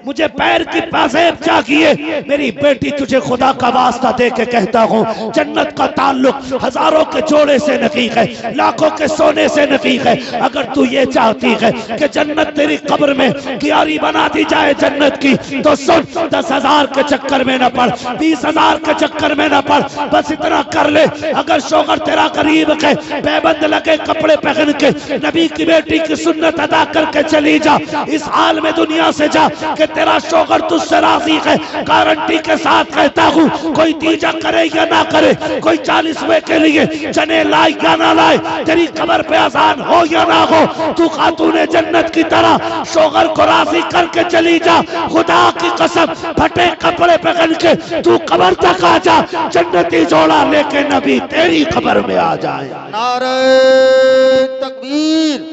मुझे पैर की पाजेब चाहिए। मेरी बेटी तुझे खुदा का वास्ता दे के कहता हूँ, जन्नत का ताल्लुक हजारों के जोड़े से नहीं है, लाखों के सोने से नहीं है। अगर तू ये चाहती है कि जन्नत तेरी कब्र में क्यारी बना दी जाए जन्नत की, तो सुन, 10,000 के चक्कर में न पड़, 20,000 के चक्कर में न पड़, बस इतना कर ले। अगर शोहर तेरा गरीब है, पैबंद लगे कपड़े पहन के नबी की बेटी की सुन्नत अदा करके चली जा, इस हाल में दुनिया से जा कि तेरा शोहर तुझसे राजी है। गारंटी के साथ कहता हूँ, कोई तीजा करे या ना करे, कोई 40वें के लिए चने लाए या ना लाए, तेरी कब्र पे आसान हो या ना हो, तू खातूने जन्नत की तरह शोहर को राजी करके चली जा। खुदा की कसम, फटे कपड़े पहन के तू कब्र तक आ जा, जन्नती जोड़ा लेके नबी तेरी कब्र में आ जाए। नारे तकबीर,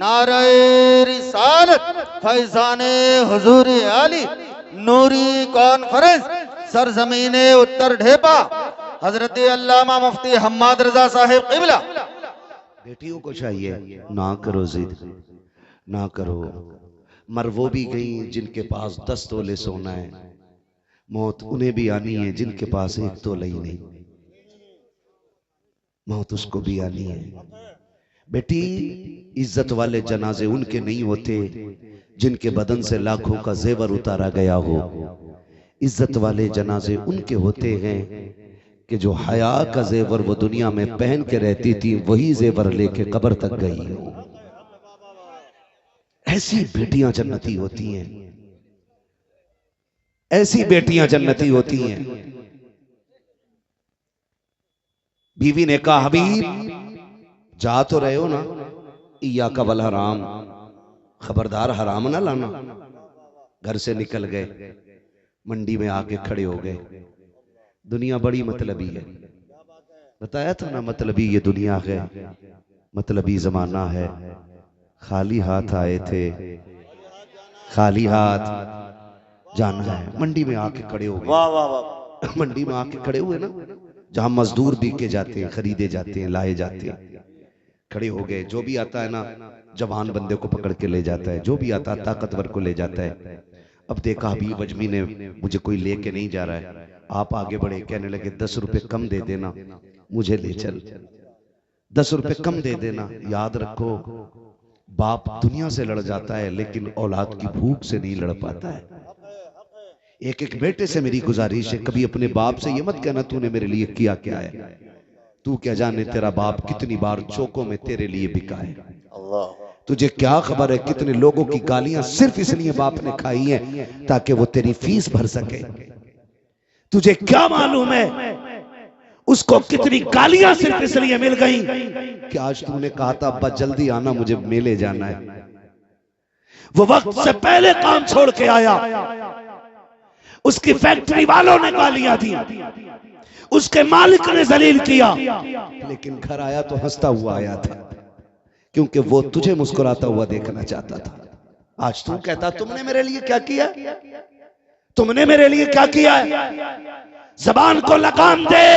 नारे रिसालत, फैजाने हुजूर आली, नूरी कॉन्फ्रेंस, सरजमीने उत्तर ढेपा, हजरत अल्लामा मुफ्ती हम्माद रजा साहिब क़िबला। बेटियों को चाहिए ना करो जिद, ना करो। मर वो भी गई जिनके पास 10 तोले सोना है, मौत उन्हें भी आनी है जिनके पास 1 तोला ही नहीं, मौत उसको भी आनी है। बेटी, इज्जत वाले जनाजे उनके नहीं होते जिनके बदन से लाखों का जेवर उतारा गया हो। इज्जत वाले जनाजे उनके होते हैं कि जो हया का जेवर वो दुनिया में पहन के रहती थी, वही जेवर लेके कब्र तक गई हो। ऐसी बेटियां जन्नती होती हैं, ऐसी बेटियां जन्नती होती हैं। बीवी ने कहा, हबीब जा तो रहे हो ना, इया का वल हराम, खबरदार हराम ना लाना। घर से निकल गए, मंडी में आके खड़े हो गए। दुनिया बड़ी मतलबी है, बताया था ना, मतलबी ये दुनिया है, मतलबी जमाना है। खाली हाथ आए थे, खाली हाथ जाना है। मंडी में आके खड़े हो गए। वाह वाह वाह। मंडी में आके खड़े हुए ना, जहां मजदूर बिके जाते हैं, खरीदे जाते हैं, लाए जाते हैं, खड़े हो गए। जो भी आता है ना, जवान बंदे को पकड़ के ले जाता है, जो भी आता है ताकतवर को ले जाता है। अब देखा हबीब अजमी ने मुझे कोई लेके नहीं जा रहा है, आप आगे बढ़े, कहने लगे 10 रुपए कम दे देना, मुझे ले चल, 10 रुपए कम दे देना। याद रखो, बाप दुनिया से लड़ जाता है लेकिन औलाद की भूख से नहीं लड़ पाता है। एक एक बेटे से मेरी गुजारिश है, कभी अपने बाप से ये मत कहना तूने मेरे लिए किया क्या है, तू क्या जाने तेरा बाप कितनी बार चौकों में तेरे लिए बिका है। तुझे क्या खबर है कितने लोगों की गालियां सिर्फ इसलिए बाप ने खाई है ताकि वो तेरी फीस भर सके। तुझे क्या मालूम है उसको कितनी गालियां सिर्फ इसलिए मिल गई कि आज तूने कहा था अब्बा जल्दी आना, मुझे मेले जाना है। वो वक्त से पहले काम छोड़ के आया, उसकी फैक्ट्री वालों ने गालियां दी, उसके मालिक ने जलील किया, लेकिन घर आया तो हंसता हुआ आया था, क्योंकि वो तुझे मुस्कुराता हुआ देखना चाहता था। आज तू कहता तुमने मेरे लिए क्या किया, तुमने मेरे लिए क्या किया है। जबान को लगाम दे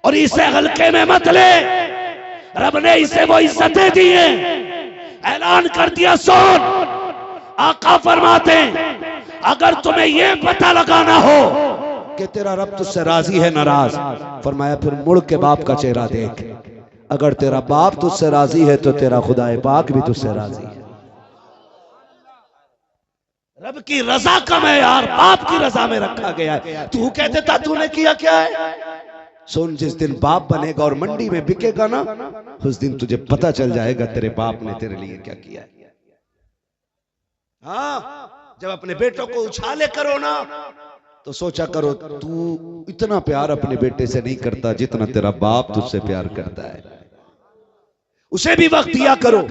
और इसे हल्के में मत ले। रब ने इसे वो इज्जतें दी हैं, ऐलान कर दिया। सुन, आका फरमाते अगर तुम्हें यह पता लगाना हो कि तेरा रब तुझसे राजी है नाराज, फरमाया फिर मुड़ के बाप का चेहरा देख। अगर तेरा बाप तुझसे राजी है तो तेरा खुदा पाक भी तुझसे राजी है। रब की रजा का मैयार बाप की रजा में रखा गया है। तू कहते था तूने किया क्या है। सुन, जिस दिन बाप बनेगा और मंडी में बिकेगा ना, उस दिन तुझे पता चल जाएगा तेरे बाप ने तेरे लिए क्या किया है। हाँ, जब अपने बेटों को उछाले करो ना तो सोचा करो तू इतना प्यार अपने बेटे से नहीं करता जितना तेरा बाप तुझसे प्यार करता है। उसे भी वक्त दिया करो।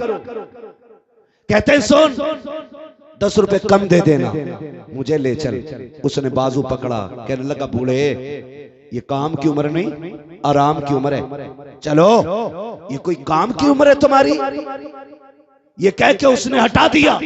कहते हैं सुन, 10 रुपए कम दे देना, मुझे ले चल। उसने बाजू पकड़ा, कहने लगा बूढ़े ये काम की उम्र नहीं, आराम की उम्र है, चलो। ये कोई काम की उम्र है तुम्हारी। ये कह के उसने हटा दिया।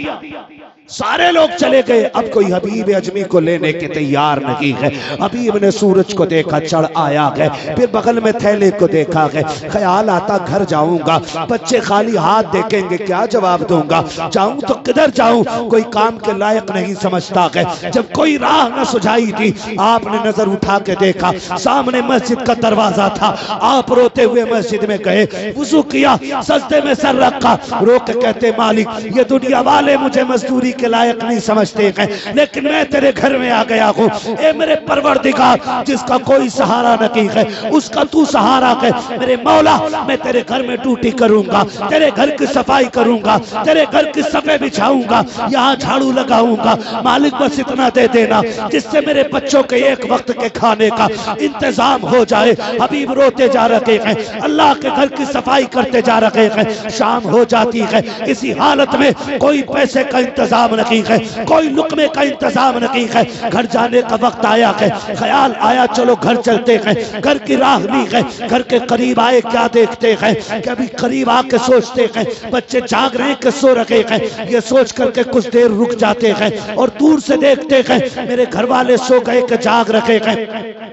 सारे लोग चले गए। अब कोई हबीब अजमी को लेने के तैयार नहीं है। हबीब ने सूरज को देखा, चढ़ आया गए। फिर बगल में थैले को देखा गए। ख्याल आता घर जाऊंगा, बच्चे खाली हाथ देखेंगे, क्या जवाब दूंगा, जाऊं तो किधर जाऊं, कोई काम के लायक नहीं समझता गए। जब कोई राह न सुझाई थी, आपने नजर उठा के देखा, सामने मस्जिद का दरवाजा था। आप रोते हुए मस्जिद में गए, वुजू किया, सजदे में सर रखा, रो के कहते मालिक ये दुनिया वाले मुझे मजदूरी के लायक नहीं समझते हैं, लेकिन मैं तेरे घर में आ गया हूँ। ए मेरे परवरदिगार जिसका कोई सहारा नहीं है, उसका तू सहारा है। मेरे मौला मैं तेरे घर में ड्यूटी करूंगा, तेरे घर की सफाई करूंगा, तेरे घर की सफे बिछाऊंगा, यहाँ झाड़ू लगाऊंगा। मालिक बस इतना दे देना जिससे मेरे बच्चों के एक वक्त के खाने का इंतजाम हो जाए। हबीब रोते जा रहे हैं, अल्लाह के घर की सफाई करते जा रहे हैं। शाम हो जाती है, इसी हालत में कोई पैसे का इंतजाम नहीं है, कोई लुकमे का इंतजाम नहीं है। घर जाने का वक्त आया है, ख्याल आया चलो घर चलते हैं। घर की राह ली है, घर के करीब आए, क्या देखते हैं, कभी करीब आके सोचते हैं बच्चे जाग रहे हैं कि सो रखे हैं। ये सोच करके कुछ देर रुक जाते हैं और दूर से देखते हैं मेरे घर वाले सो गए कि जाग रखे हैं।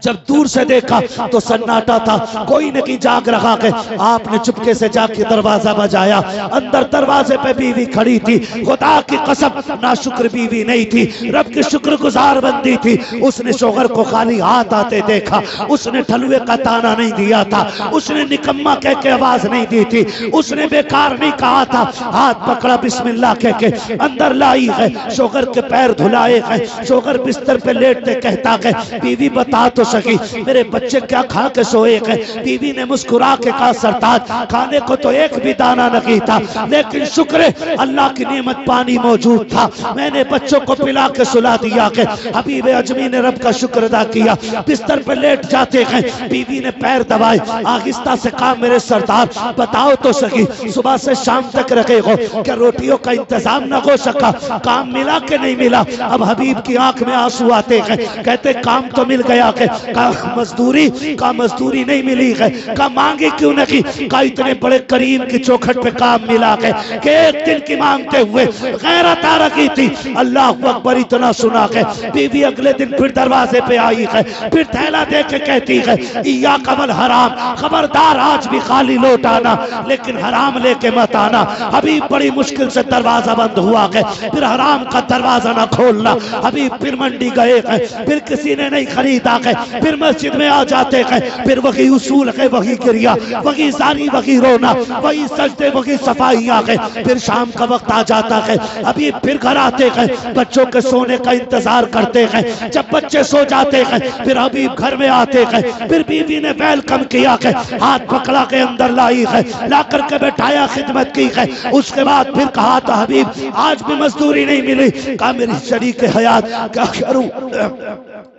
जब दूर से देखा तो सन्नाटा था, कोई नहीं जाग रहा है। आपने चुपके से जाके दरवाजा बजाया, अंदर दरवाजे पे बीवी खड़ी थी। खुदा की कसम नाशुक्र बीवी नहीं थी, रब की शुक्रगुजार बंदी थी। उसने शोहर को खाली हाथ आते देखा, उसने ठलुए का ताना नहीं दिया था, उसने निकम्मा कह के आवाज नहीं दी थी, उसने बेकार नहीं कहा था। हाथ पकड़ा, बिस्मिल्लाह कह के अंदर लाई है। शोहर के पैर धुलाए हैं, शोहर बिस्तर पे लेटते कहता है बीवी बता तो सकी मेरे बच्चे क्या खा के सोए हैं। बीवी ने मुस्कुरा के कहा सरताज खाने को तो एक भी दाना नहीं था, लेकिन शुक्र है अल्लाह की नेमत पानी मौजूद था, मैंने बच्चों को पिला के सुला दिया के। हबीब अजमी ने रब का शुक्र अदा किया। बिस्तर पे लेट जाते हैं, बीवी ने पैर दबाए, आहिस्ता से कहा मेरे सरदार बताओ तो सकी सुबह से शाम तक रखे हो, क्या रोटियों का इंतजाम न हो सका, काम मिला के नहीं मिला। अब हबीब की आंख में आंसू आते हैं, कहते काम तो मिल गया के, मजदूरी नहीं मिली है, का मांगे क्यों नहीं, का इतने बड़े करीम की चौखट पे काम मिला है कि एक दिन की मांगते हुए गैरत आ रखी थी। अल्लाह अकबर इतना सुना है। बीवी अगले दिन फिर दरवाजे पे आई है, फिर थैला दे के कहती है या कमल हराम, खबरदार आज भी खाली लौट आना, लेकिन हराम लेके मत आना। हबीब बड़ी मुश्किल से दरवाजा बंद हुआ है, फिर हराम का दरवाजा ना खोलना। हबीब फिर मंडी गए हैं, फिर किसी ने नहीं खरीदा है, फिर मस्जिद में आ जाते हैं, फिर वही उसूल है, वही क्रिया, वही जारी, वही रोना, वही सजदे, वही सफाइयां है। फिर शाम का वक्त आ जाता है, अभी फिर घर आते हैं, बच्चों के सोने का इंतजार करते हैं। जब बच्चे सो जाते हैं फिर हबीब घर में आते हैं, फिर बीवी ने वेलकम किया है, हाथ पकड़ा के अंदर लाई है, ला करके बैठाया, खिदमत की है। उसके बाद फिर कहा था हबीब आज भी मजदूरी नहीं मिली, कहा मेरी शरीक हयात क्या करूं।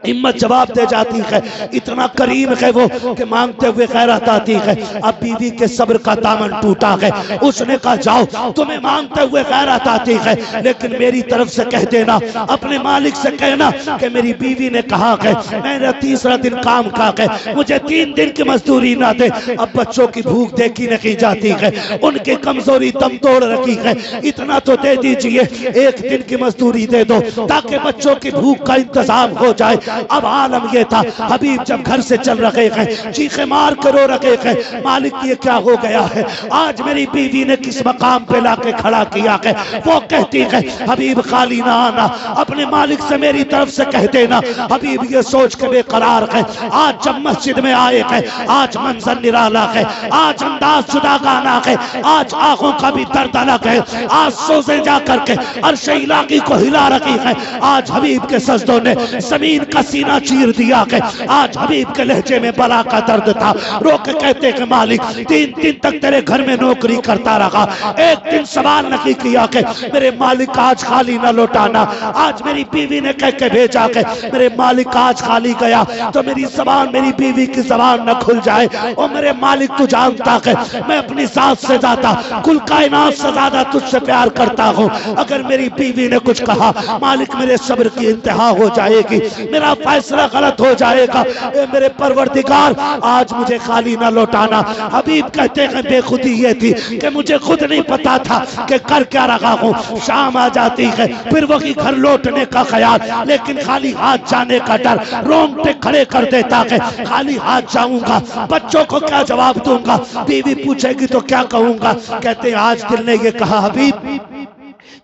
हिम्मत जवाब दे जाती है, इतना करीम है वो कि मांगते हुए खैरात आती है। अब बीवी के सब्र का दामन टूटा है, उसने कहा जाओ तुम्हें मांगते हुए खैरात आती है, लेकिन मेरी तरफ से कह देना, अपने मालिक से कहना कि मेरी बीवी ने कहा है मैंने तीसरा दिन काम का है, मुझे 3 दिन की मजदूरी ना दे। अब बच्चों की भूख देखी नहीं जाती है, उनकी कमजोरी दम तोड़ रखी है, इतना तो दे दीजिए, 1 दिन की मजदूरी दे दो ताकि बच्चों की भूख का इंतजाम हो जाए। अब आलम ये था, हबीब जब घर से चल रहे हैं, चीखे मार कर रो रहे हैं, मालिक ये क्या हो गया है, आज मेरी बीवी ने किस मकाम पे लाके खड़ा किया है। वो कहती है हबीब खाली ना आना, अपने मालिक से मेरी तरफ से कह देना। हबीब ये सोच के बेकरार है, आज जब मस्जिद में आए हैं, आज मंजर निराला है, आज अंदाज जुदा गाना है, आज आंखों का भी दर्द अलग है, आज सोचे जा करके अर्श इलाही को हिला रखी है। आज हबीब के सजदों ने जमीन का सीना चीर दिया है। आज हबीब के लहजे में बला का दर्द था, रो के कहते कि मालिक 3 दिन तक तेरे घर में नौकरी करता रहा, एक दिन सवाल नहीं किया कि मेरे मालिक आज खाली न लौटाना। आज मेरी बीवी ने कह के भेजा कि मेरे मालिक आज खाली गया तो मेरी जबान, मेरी बीवी की जबान न खुल जाए। और मेरे मालिक तू जानता है मैं अपनी सास से ज्यादा, कुल कायनात से ज्यादा तुझसे प्यार करता हूँ। अगर मेरी बीवी ने कुछ कहा मालिक मेरे सब्र की इंतहा हो जाएगी, मेरा फैसला गलत हो जाएगा। ए मेरे परवरदिगार, आज मुझे खाली ना लौटाना। हबीब कहते हैं बेखुदी ये थी कि मुझे खुद नहीं पता था कि कर क्या रहा हूँ। शाम आ जाती है, फिर वही घर लौटने का ख्याल, लेकिन खाली हाथ जाने का डर रोंगटे खड़े कर देता है। खाली हाथ जाऊंगा, बच्चों को क्या जवाब दूंगा, बीवी पूछेगी तो क्या कहूंगा। कहते हैं आज दिल ने ये कहा, हबीब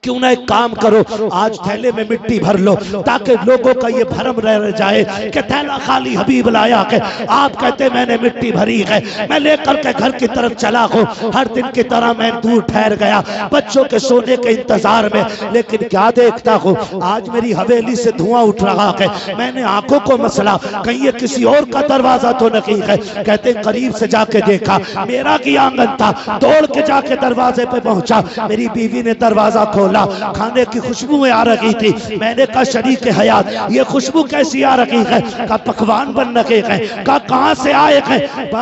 क्यों ना एक काम करो, आज थैले में मिट्टी भर लो ताकि लोगों का ये भरम रह जाए कि थैला खाली हबीब लाया है। आप कहते मैंने मिट्टी भरी है, मैं लेकर के घर की तरफ चला हूँ। हर दिन की तरह मैं दूर ठहर गया बच्चों के सोने के इंतजार में, लेकिन क्या देखता हूँ आज मेरी हवेली से धुआं उठ रहा है। मैंने आंखों को मसला, कहीं ये किसी और का दरवाजा तो नहीं है। कहते करीब से जाके देखा, मेरा की आंगन था। दौड़ के जाके दरवाजे पे पहुंचा, मेरी बीवी ने दरवाजा खोला, खाने की खुशबू आ रही थी। मैंने कहा शरीक हयात, ये खुशबू कैसी आ रही है? कहा पकवान बन रहे हैं। कहा कहां से आए हैं?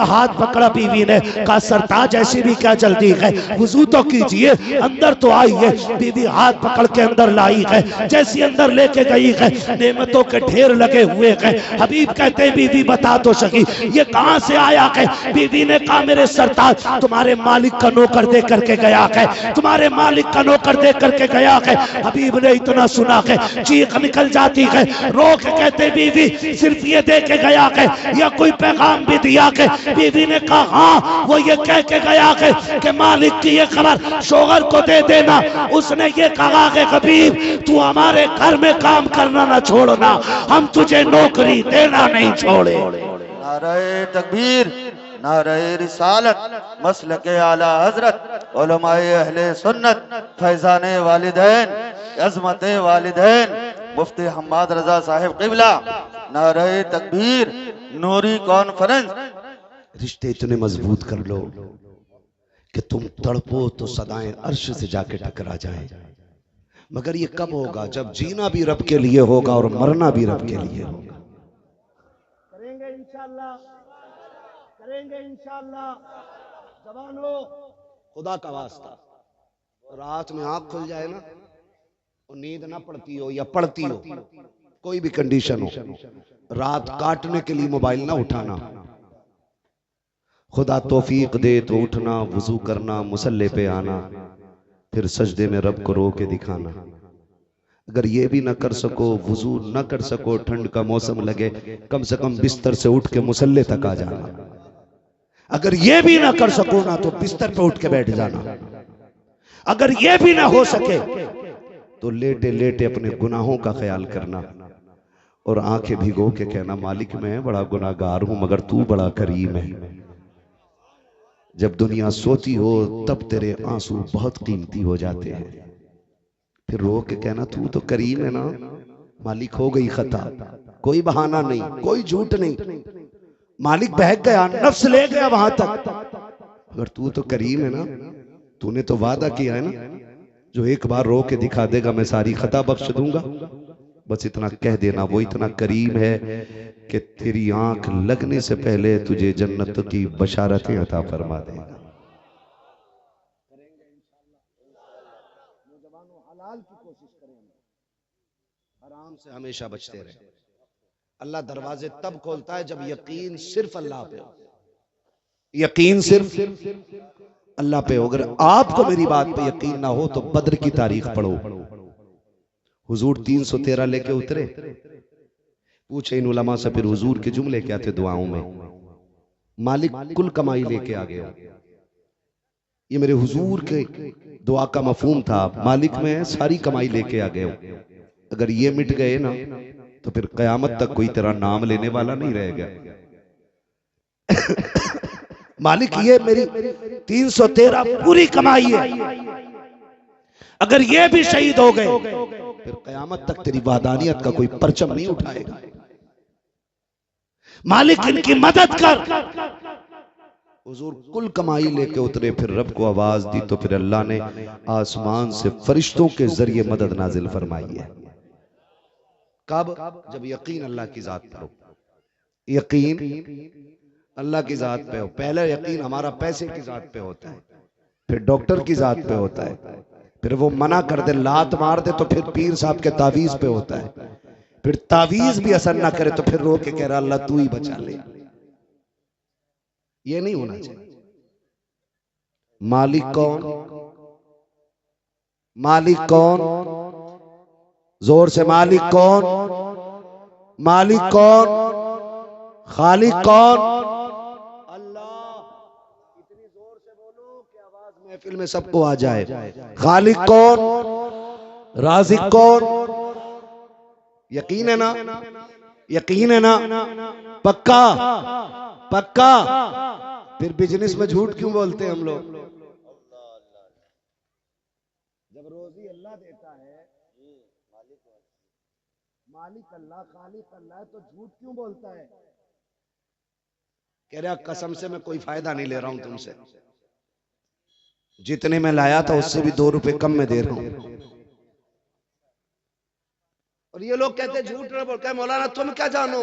हाथ पकड़ा बीवी ने, कहा सरताज ऐसी भी क्या जल्दी है, वुजू तो कीजिए, अंदर तो आइए। बीवी हाथ पकड़ के अंदर लाई है, जैसी अंदर लेके गई है नेमतों के ढेर लगे हुए हैं। हबीब कहते हैं बीवी बता तो सकी ये कहां से आया है? बीवी ने कहा मेरे सरताज तुम्हारे मालिक का नौकर दे करके गया है, तुम्हारे मालिक का नौकर दे करके गया है। हबीब ने इतना सुना है चीख निकल जाती है, रोक कहते बीवी सिर्फ ये दे के गया है या कोई पैगाम भी दिया है? बीवी ने कहा हाँ, वो ये कह के गया है कि मालिक की ये खबर शोहर को दे देना। उसने ये कहा है हबीब तू हमारे घर में काम करना ना छोड़ना, हम तुझे नौकरी देना नहीं छोड़े। नारे तकबीर, नारे रिसालत, मसलके आला हजरत, उलमाए अहले सुन्नत, फैजाने वालिदैन, अजमते वालिदैन, मुफ्ती हम्माद रजा साहिब क़िबला। नारे तकबीर, नूरी कॉन्फ्रेंस। रिश्ते इतने मजबूत कर लो कि तुम तड़पो तो सदाएं अर्श से जाके टकरा जाए। मगर ये कब होगा? जब जीना भी रब के लिए होगा और मरना भी रब के लिए होगा। करेंगे इंशाअल्लाह, करेंगे इंशाअल्लाह। जवानों, खुदा का वास्ता, रात में आंख खुल जाए ना और नींद ना पड़ती हो या पड़ती हो, कोई भी कंडीशन हो, रात काटने के लिए मोबाइल ना उठाना। खुदा तौफीक दे तो उठना, वुजू करना, मुसल्ले पे आना, फिर सजदे में रब को रो के दिखाना। अगर ये भी ना कर सको, वुजू ना कर सको, ठंड का मौसम लगे, कम से कम बिस्तर से उठ के मुसल्ले तक आ जाना। अगर ये भी ना कर सको ना तो बिस्तर पे उठ के बैठ जाना। अगर ये भी ना हो सके तो लेटे लेटे अपने गुनाहों का ख्याल करना और आंखें भिगो के कहना मालिक मैं बड़ा गुनाहगार हूं मगर तू बड़ा करीम है। जब दुनिया सोती हो तब तेरे आंसू बहुत कीमती हो जाते हैं, फिर रो के कहना तू तो करीम है ना मालिक, हो गई खता, कोई बहाना नहीं, कोई झूठ नहीं, मालिक बहक गया, नफ्स ले गया वहां तक, अगर तू तो करीम है ना, तूने तो वादा किया है ना जो एक बार रो के दिखा देगा मैं सारी खता बख्श दूंगा। बस इतना कह देना, वो इतना करीम है कि तेरी आंख लगने से पहले तुझे जन्नत की बशारतें अता फरमा देगा। हलाल की कोशिश करेंगे, हराम से हमेशा बचते रहे। अल्लाह दरवाजे तब खोलता है जब यकीन सिर्फ अल्लाह पे हो, यकीन सिर्फ अल्लाह पे हो। अगर आपको मेरी बात पे यकीन ना हो तो बद्र की तारीख पढ़ो। हुजूर 313 लेके उतरे, पूछे इन उलमा से फिर हुजूर के जुमले क्या थे दुआओं में? मालिक कुल कमाई लेके आ गया, ये मेरे हुजूर के दुआ का मफहूम था। मालिक में सारी कमाई लेके आ गए, अगर ये मिट गए ना तो फिर कयामत तक कोई तेरा नाम लेने वाला नहीं रहेगा। मालिक ये मेरी 313 पूरी कमाई है, अगर ये भी शहीद हो गए फिर कयामत तक तेरी वादानियत का कोई परचम नहीं उठाएगा। मालिक इनकी मदद कर। हुजूर कुल कमाई लेके उतरे, फिर रब को आवाज दी तो फिर अल्लाह ने आसमान से फरिश्तों के जरिए मदद नाजिल फरमाई है। कब? जब यकीन अल्लाह की जात पर हो, यकीन अल्लाह की जात पे हो। पहले यकीन हमारा पैसे की जात पे होता है, फिर डॉक्टर की जात पे होता है, फिर वो मना कर दे लात मार दे तो फिर पीर साहब के तावीज पे होता है, फिर तावीज भी असर ना करे तो फिर रो के कह रहा अल्लाह तू ही बचा ले। ये नहीं होना चाहिए। मालिक कौन? मालिक कौन? जोर से मालिक कौन? मालिक कौन? खालिक कौन? अल्लाह। इतनी जोर से बोलो कि आवाज महफिल में सबको आ जाए। खालिक कौन? राज़िक कौन? यकीन है ना? यकीन है ना? पक्का? पक्का? फिर बिजनेस में झूठ क्यों बोलते हैं हम लोग? जब रोजी अल्लाह देता है, मालिक अल्लाह, खालिक अल्लाह, तो झूठ क्यों बोलता है? कह रहा कसम से मैं कोई फायदा नहीं ले रहा हूं तुमसे, जितने में लाया था उससे भी 2 रुपए कम में दे रहा हूं। और ये लोग कहते झूठ ना बोल। मौलाना तुम क्या जानो,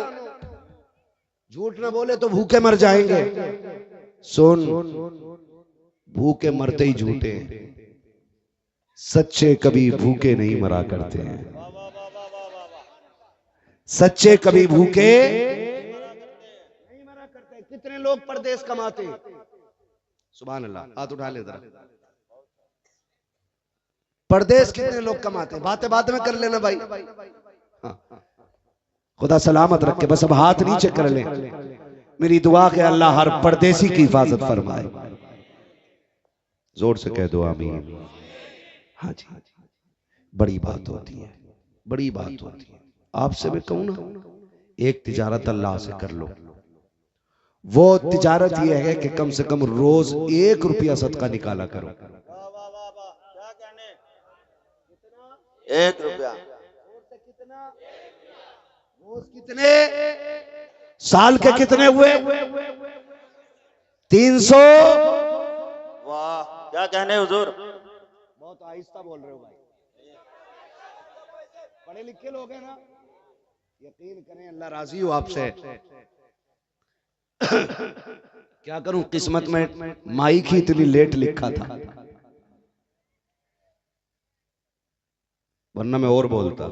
झूठ ना बोले तो भूखे मर जाएंगे। सुन, भूखे मरते ही झूठे हैं, सच्चे कभी भूखे नहीं मरा करते हैं। सच्चे कभी भूखे नहीं मरा करते। कितने लोग परदेश कमाते? सुभान अल्लाह, हाथ उठा ले जरा। परदेश कितने लोग कमाते? बातें बाद में कर लेना भाई। हाँ, खुदा सलामत रखे, बस अब हाथ नीचे कर ले। मेरी दुआ के अल्लाह हर परदेसी की हिफाजत फरमाए। जोर से कह दो आमीन। हाँ जी, बड़ी बात होती है, बड़ी बात होती है। आपसे मैं कहूं ना, एक तिजारत अल्लाह से कर लो। वो तिजारत ये है कि कम से कम रोज 1 रुपया सदका निकाला करो। 1 रुपया। रोज कितने? साल के कितने हुए? 300। वाह, क्या कहने हुजूर। बहुत आहिस्ता बोल रहे हो भाई, पढ़े लिखे लोग हैं ना। यकीन करें अल्लाह राजी हो आपसे। क्या करूं, किस्मत में माइक ही इतनी लेट लिखा था, वरना मैं और बोलता।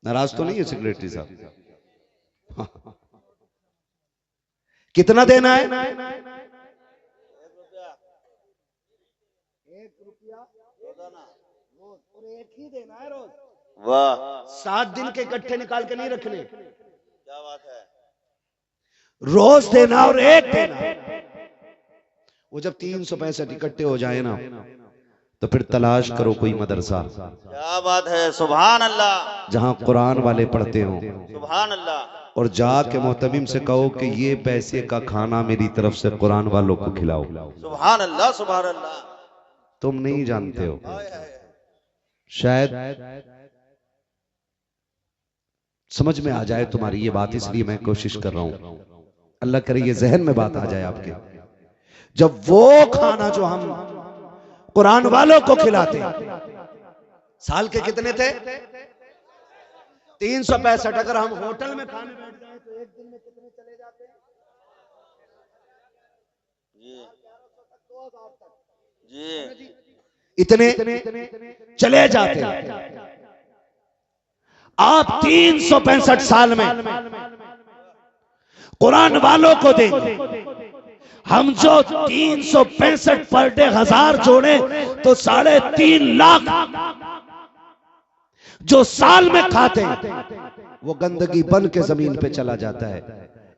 नाराज तो नहीं है सेक्रेटरी साहब? कितना देना है? 1 रुपया रोजाना, रोज, और 1 ही देना है रोज। वाह, 7 दिन के इकट्ठे निकाल के नहीं रखने। क्या बात है। रोज देना और 1 देना। वो जब 365 इकट्ठे हो जाए ना, तो फिर तलाश करो कोई मदरसा, क्या बात है, सुभान अल्लाह, जहां कुरान वाले पढ़ते हो, सुभान अल्लाह। और जाके मोहतमिम से कहो कि ये पैसे का खाना मेरी तरफ से कुरान वालों को खिलाओ। सुभान अल्लाह, सुभान अल्लाह। तुम नहीं जानते हो, शायद समझ में आ जाए तुम्हारी ये बात, इसलिए मैं कोशिश कर रहा हूं। अल्लाह करे ये जहन में बात आ जाए आपके। जब वो खाना जो हम कुरान वालों को खिलाते, साल के कितने थे? 365। अगर हम होटल में खाने बैठ जाए तो एक दिन में कितने चले जाते हैं? जी, इतने चले जाते हैं। आप 365 साल में कुरान वालों को देंगे। हम जो 365 पर डे 1000 जोड़े तो 3.5 लाख जो साल में खाते हैं, वो गंदगी बन के जमीन पे चला जाता है।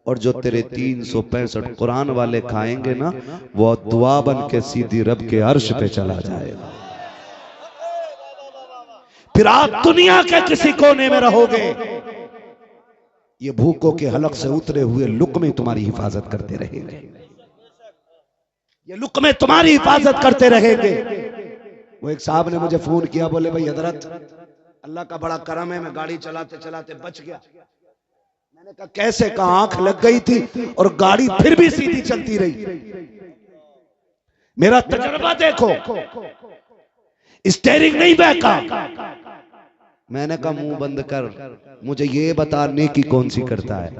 और जो तेरे 365 कुरान वाले खाएंगे ना, वो दुआ बन के सीधी रब के अर्श पे चला जाएगा। फिर आप दुनिया के किसी कोने में रहोगे, ये भूखों के हलक से उतरे हुए लुक्मे तुम्हारी हिफाजत करते रहेंगे। ये लुक्मे तुम्हारी हिफाजत करते रहेंगे। वो एक साहब ने मुझे फोन किया, बोले भाई हजरत अल्लाह का बड़ा करम है, मैं गाड़ी चलाते चलाते बच गया। मैंने कहा कैसे? कहा आंख लग गई थी और गाड़ी फिर भी सीधी चलती रही। मेरा तजुर्बा देखो, स्टीयरिंग नहीं बहका। मैंने कहा मुंह बंद कर, मुझे ये बता नेकी कौन सी करता है?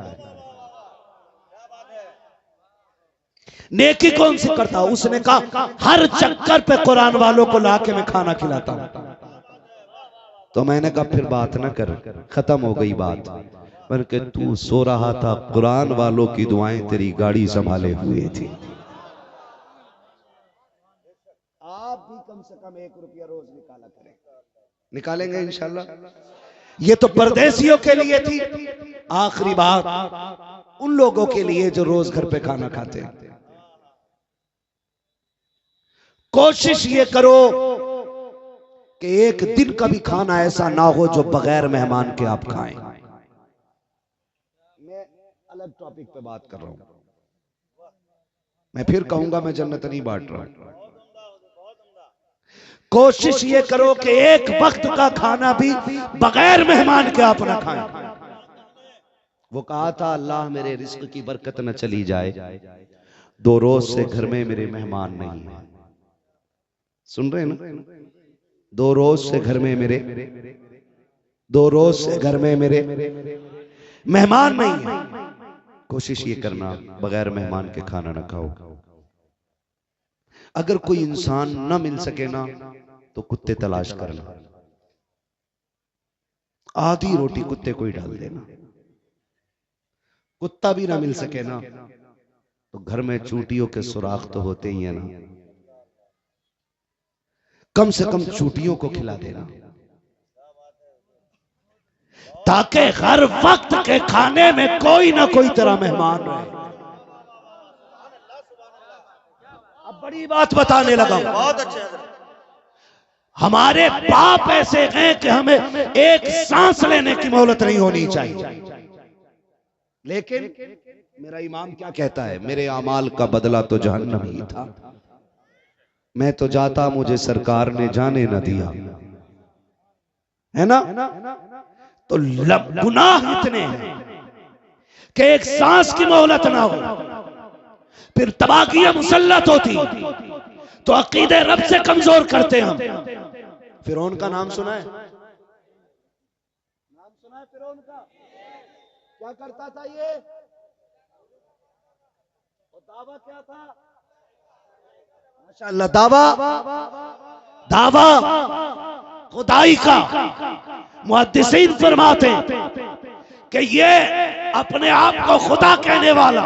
नेकी कौन सी करता? उसने कहा हर चक्कर पे कुरान वालों को लाके मैं खाना खिलाता हूं। तो मैंने कहा फिर बात ना कर, खत्म हो गई बात। मैंने कहा तू सो रहा था, कुरान वालों की दुआएं तेरी गाड़ी संभाले हुए थी। आप भी कम से कम 1 रुपया रोज निकाला करें। निकालेंगे इंशाल्लाह। ये तो परदेशियों के लिए थी। आखिरी बात उन लोगों के लिए जो रोज घर पे खाना खाते हैं। कोशिश ये करो कि एक दिन का भी खाना ऐसा ना हो जो बगैर मेहमान के आप खाएं। मैं अलग टॉपिक पे बात कर रहा हूं। मैं फिर कहूंगा मैं जन्नत नहीं बांट रहा हूं। कोशिश ये करो कि एक वक्त का खाना भी बगैर मेहमान के आप ना खाएं। वो कहा था अल्लाह मेरे रिस्क की बरकत न चली जाए, 2 रोज से घर में मेरे मेहमान नहीं है। सुन रहे हैं ना? 2 रोज से घर में मेरे 2 रोज से घर में मेरे मेहमान नहीं है। कोशिश ये करना बगैर मेहमान के खाना ना खाओ। अगर कोई इंसान ना मिल सके ना तो कुत्ते तलाश करना, आधी रोटी कुत्ते को ही डाल देना। कुत्ता भी ना मिल सके ना तो घर में चूटियों के सुराख तो होते ही है ना, कम से कम चूटियों को खिला देना, ताकि हर वक्त के खाने में कोई ना कोई तरह मेहमान रहे। अब बड़ी बात बताने लगा हूं। बहुत अच्छे हजरत। हमारे बाप ऐसे हैं कि हमें एक सांस लेने की मोहलत नहीं होनी चाहिए। लेकिन मेरा इमाम क्या कहता है, मेरे अमाल का बदला तो जहन्नम ही था। मैं तो जाता मुझे सरकार ने जाने न दिया, है ना? तो गुनाह इतने हैं कि एक सांस की मोहलत ना हो, फिर तबागियां मुसल्लत होती, तो अकीदे रब से कमजोर करते हम। फिरौन का नाम सुना है? नाम सुना है फिरौन का? क्या करता था ये? और दावा क्या था? माशाअल्लाह, दावा खुदाई का। मुहद्दिसीन फरमाते हैं कि ये अपने आप को खुदा कहने वाला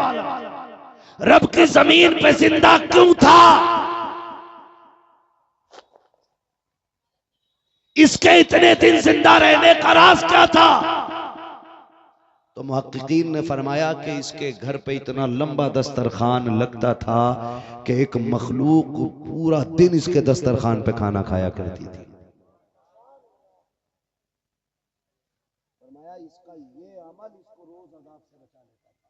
रब की जमीन पे जिंदा क्यों था? इसके इतने दिन जिंदा रहने का राज क्या था? तो मुहक्किकीन ने फरमाया कि इसके घर पे इतना लंबा दस्तरखान लगता था कि एक मखलूक पूरा दिन इसके दस्तरखान पे खाना खाया करती थी। फरमाया इसका ये अमल इसको रोज अजाब से बचा लेता था।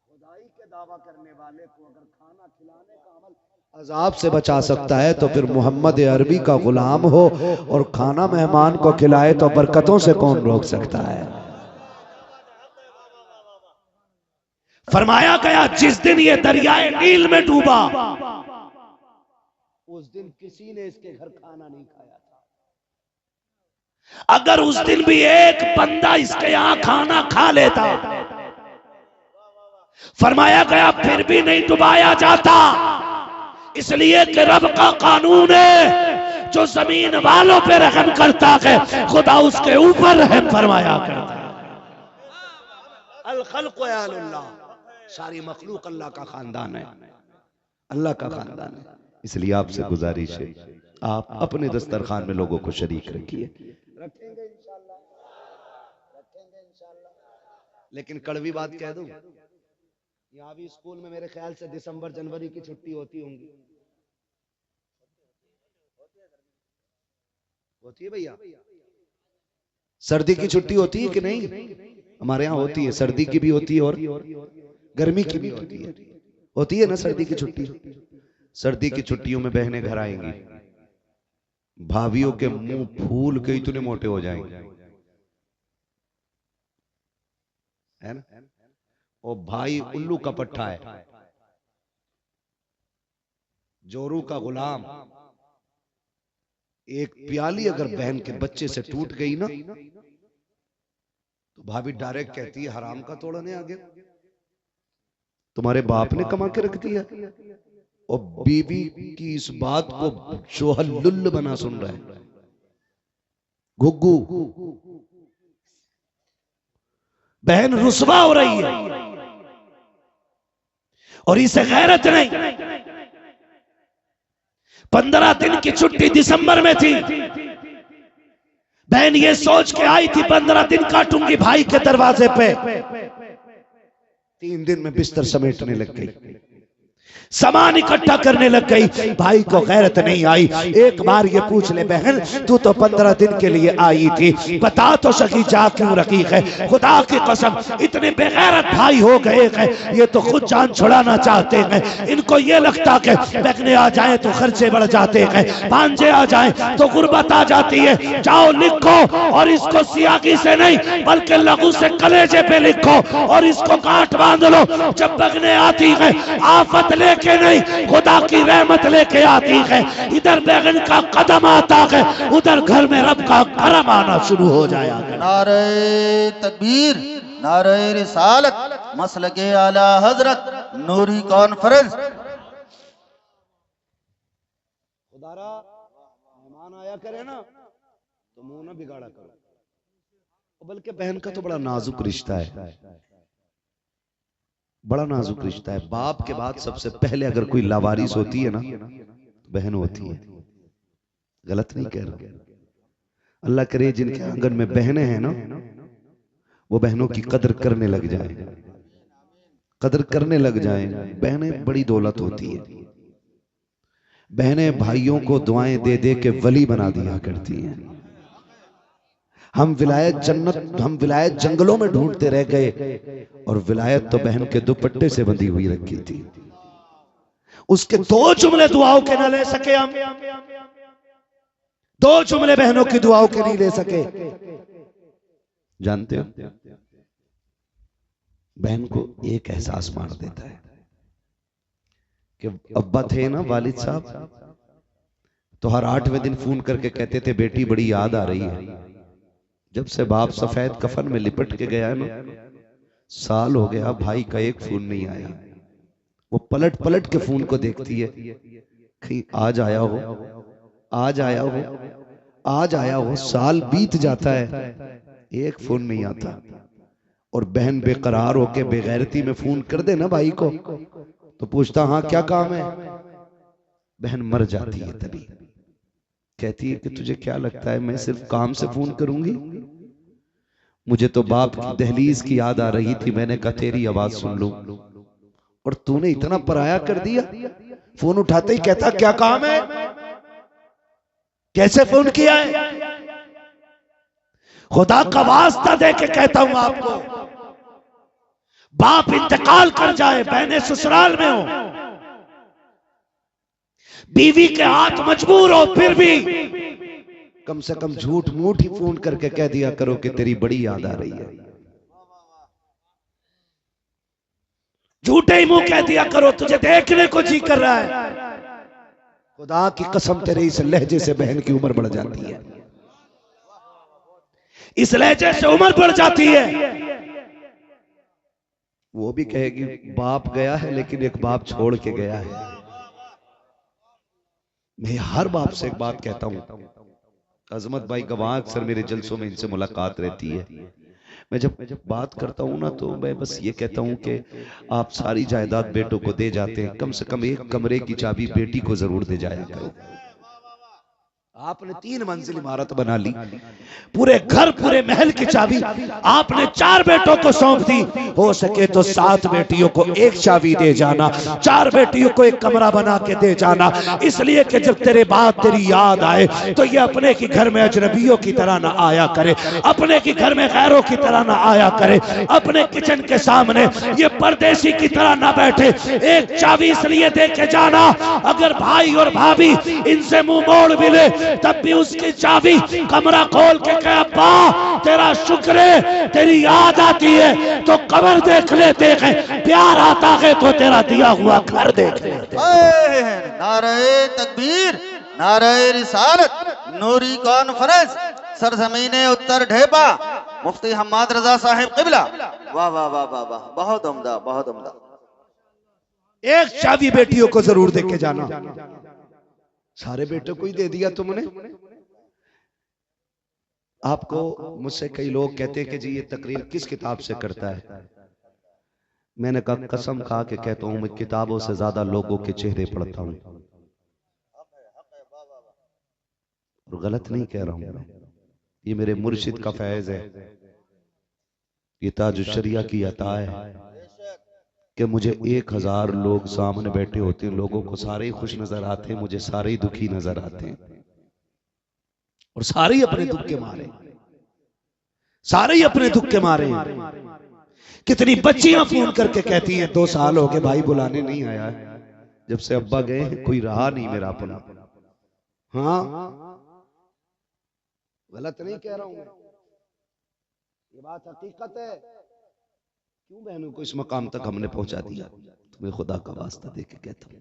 खुदाई के दावा करने वाले को अगर खाना खिलाने का अमल अजाब से बचा सकता है तो फिर मोहम्मद अरबी का गुलाम हो और खाना मेहमान को खिलाए तो बरकतों से कौन रोक सकता है? फरमाया गया जिस दिन ये दरियाए नील में डूबा, उस दिन किसी ने इसके घर खाना नहीं खाया था। अगर उस दिन भी एक बंदा इसके यहां खाना खा लेता, फरमाया गया फिर भी नहीं डुबाया जाता, इसलिए कि रब का कानून है जो जमीन वालों पे रहम करता है खुदा उसके ऊपर रहम फरमाया करता है। अल खल्क़ अल्लाह, सारी मखलूक अल्लाह का खानदान है, अल्लाह का खानदान है। इसलिए आपसे गुजारिश है आप अपने दस्तरखान में लोगों को शरीक रखिए। रखेंगे इंशाल्लाह, रखेंगे इंशाल्लाह। लेकिन कड़वी बात कह दूं, यहाँ भी स्कूल में मेरे ख्याल से दिसंबर जनवरी की छुट्टी होती होंगी। होती है भैया? सर्दी की छुट्टी होती है कि नहीं? हमारे यहाँ होती है, सर्दी की भी होती है और गर्मी की भी होती है। होती है ना सर्दी की छुट्टी? सर्दी की छुट्टियों में बहनें घर आएंगी, भाभियों के मुंह फूल के इतने मोटे हो जाएंगे, है ना? और भाई उल्लू का पट्टा है, जोरू का गुलाम। एक प्याली अगर बहन के बच्चे से टूट गई ना तो भाभी डायरेक्ट कहती है हराम का तोड़ने आ गया, तुम्हारे बाप ने कमा के रख दिया। और बीबी की इस बात को शोहर लुल्ल बना सुन रहा है। घुग्गू, बहन रुसवा हो रही है और इसे गैरत नहीं। 15 दिन की छुट्टी दिसंबर में थी। बहन ये सोच के आई थी 15 दिन काटूंगी भाई के दरवाजे पे। 3 दिन में बिस्तर समेटने लग गई, सामान इकट्ठा करने लग गई। भाई को गैरत नहीं आई। एक बार ये पूछ ले बहन, तू तो 15 दिन के लिए आई थी, बता तो सकी जा क्यों रखी है? खुदा की कसम इतने बेगैरत भाई हो गए हैं, ये तो खुद जान छुड़ाना चाहते हैं। इनको ये लगता है बहने आ जाए तो खर्चे बढ़ जाते हैं, भांजे आ जाए तो गुर्बत आ जाती है। जाओ लिखो और इसको सियागी से नहीं बल्कि लघु से कलेजे पे लिखो और इसको गांठ बांध लो। जब बगने आती है आफत ले के नहीं खुदा की रहमत लेके आती है। इधर बैगन का कदम आता है, उधर घर में रब का करम आना शुरू हो जाएगा। नारे तकबीर, नारे रिसालत, मसलके आला हजरत, नूरी कॉन्फ्रेंस। खुदारा मेहमान आया करे ना तो मुंह ना बिगाड़ा करो। बल्कि बहन का तो बड़ा नाजुक रिश्ता है, बड़ा नाजुक रिश्ता है। बाप के बाद सबसे पहले अगर कोई लावारिस होती है ना तो बहन होती है। गलत नहीं कह रहा। अल्लाह करे जिनके आंगन में बहनें हैं ना वो बहनों की कदर करने लग जाए, कदर करने लग जाए। बहनें बड़ी दौलत होती है। बहनें भाइयों को दुआएं दे दे के वली बना दिया करती हैं। हम विलायत जन्नत, हम विलायत जंगलों में ढूंढते रह गए और विलायत तो बहन के दुपट्टे से बंधी हुई रखी थी। उसके 2 जुमले दुआओं के न ले सके हम, 2 जुमले बहनों की दुआओं के नहीं ले सके। जानते हो बहन को एक एहसास मार देता है कि अब्बा थे ना वालिद साहब, तो हर 8वें दिन फोन करके कहते थे बेटी बड़ी याद आ रही है। जब से बाप सफेद कफन में लिपट के गया है ना, साल हो गया भाई का एक फोन नहीं आया। वो पलट पलट के फोन को देखती है, कहीं आज आया हो, आज आया हो, आज आया हो। साल बीत जाता है, एक फोन नहीं आता। और बहन बेकरार होके बेगैरती में फोन कर दे ना भाई को तो पूछता हाँ क्या काम है। बहन मर जाती है तभी। कहती है कि तुझे क्या लगता है मैं सिर्फ काम से फोन करूंगी? मुझे तो बाप की दहलीज की याद आ रही थी, मैंने कहा तेरी आवाज सुन लूं। और तूने इतना पराया कर दिया, फोन उठाते ही कहता क्या काम है, कैसे फोन किया है? खुदा का वास्ता दे के कहता हूं आपको, बाप इंतकाल कर जाए, बहनें ससुराल में हो, बीवी के हाथ मजबूर हो, फिर भी कम से कम झूठ मूठ ही फोन करके कह दिया करो कि तेरी बड़ी याद आ रही है। झूठे ही मुंह कह दिया करो तुझे देखने को जी कर रहा है। खुदा की कसम तेरे इस लहजे से बहन की उम्र बढ़ जाती है, इस लहजे से उम्र बढ़ जाती है। वो भी कहेगी बाप गया है लेकिन एक बाप छोड़ के गया है। मैं हर बाप से एक बात कहता हूं, अजमत भाई गवाह अक्सर मेरे जलसों में इनसे मुलाकात रहती है। मैं जब बात करता हूं ना तो मैं बस ये कहता हूं कि आप सारी जायदाद बेटों को दे जाते हैं, कम से कम एक कमरे की चाबी बेटी को जरूर दे जाया करो। आपने 3 मंजिल इमारत बना ली, पूरे घर पूरे महल की चाबी आपने 4 बेटों को सौंप दी। हो सके तो 7 बेटियों को एक चाबी दे जाना, 4 बेटियों को एक कमरा बना के दे जाना, इसलिए कि जब तेरे बाद तेरी याद आए तो ये अपने की घर में अजनबियों की तरह ना आया करे, अपने की घर में गैरों की तरह ना आया करे, अपने किचन के सामने ये परदेसी की तरह ना बैठे। एक चाबी इसलिए दे के जाना, अगर भाई और भाभी इनसे मुंह मोड़ मिले तब भी उसकी चाबी कमरा खोल के कहे अब्बा तेरा शुक्र है, तेरी याद आती है तो कमर देख लेते हैं, प्यार आता है तो तेरा दिया हुआ घर देख लेते हैं। नारे तकबीर, नारे रिसालत, नूरी कॉन्फ्रेंस, सरजमीने उत्तर ढेपा, मुफ्ती हम्माद रजा साहिब किबला। वाह वाह वाह वाह वाह, बहुत उम्दा, बहुत उम्दा। एक चाबी बेटियों को जरूर दे के जाना। सारे बेटों को ही दे दिया तुमने। आपको मुझसे कई लोग कहते हैं कि जी ये तकरीर किस किताब से करता है। मैंने कहा कसम खा के कहता हूं मैं किताबों से ज्यादा लोगों के चेहरे पढ़ता हूं, और गलत नहीं कह रहा हूं मैं, ये मेरे मुर्शिद का फैज है, ये ताजुश्शरिया की अता है कि मुझे 1000 लोग सामने बैठे होते हैं, लोगों को सारे ही खुश नजर आते हैं, मुझे सारे ही दुखी नजर आते हैं, और सारे ही अपने दुख के मारे, सारे ही अपने दुख के मारे हैं। कितनी बच्चियां फोन करके कहती हैं 2 साल हो गए भाई बुलाने नहीं आया, जब से अब्बा गए कोई रहा नहीं मेरा अपना। हाँ गलत नहीं कह रहा हूं, ये बात हकीकत है। क्यों बहनों को इस मकाम तक हमने पहुंचा दिया? तुम्हें खुदा का वास्ता दे के कहता हूं,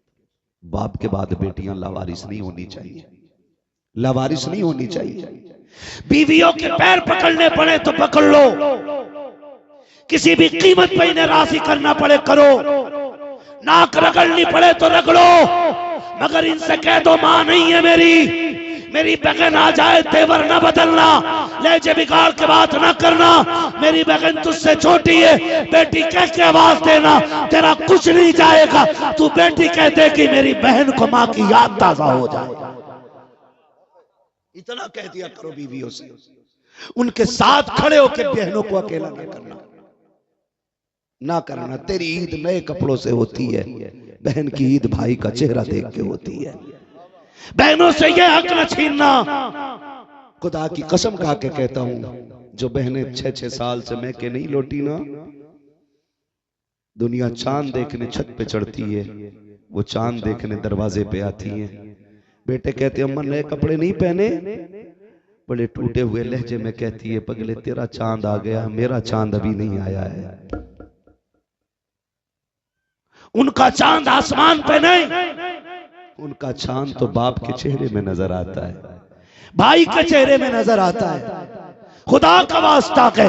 बाप के बाद बेटियां लावारिस नहीं होनी चाहिए, लावारिस नहीं होनी चाहिए। बीवियों के पैर पकड़ने पड़े तो पकड़ लो, किसी भी कीमत पे इन्हें राजी करना पड़े करो, नाक रगड़नी पड़े तो रगड़ो, मगर इनसे कह दो मां नहीं है मेरी बहन आ जाए तेवर न बदलना, लहजे बिगाड़ के बात न करना, मेरी बहन तुझसे छोटी है, बेटी कह के आवाज देना, तेरा कुछ नहीं जाएगा, तू बेटी कह दे कि मेरी बहन को मां की याद ताजा हो जाए। इतना कह दिया करो बीवियों से, उनके साथ खड़े होकर बहनों को अकेला न करना, ना करना। तेरी ईद नए कपड़ों से होती है, बहन की ईद भाई का चेहरा देख के होती है। बहनों से ये हक न छीनना। खुदा की कसम खा के कहता हूं, जो बहनें 6-6 साल से मैं के नहीं लौटी ना, दुनिया चांद देखने छत पे चढ़ती है, वो चांद देखने दरवाजे पे आती है। बेटे कहते अम्मा नए कपड़े नहीं पहने, बड़े टूटे हुए लहजे में कहती है पगले तेरा चांद आ गया, मेरा चांद अभी नहीं आया है। उनका चांद आसमान पे नहीं, उनका चांद तो बाप के चेहरे में नजर आता है, भाई के चेहरे में नजर आता है। खुदा का वास्ता है,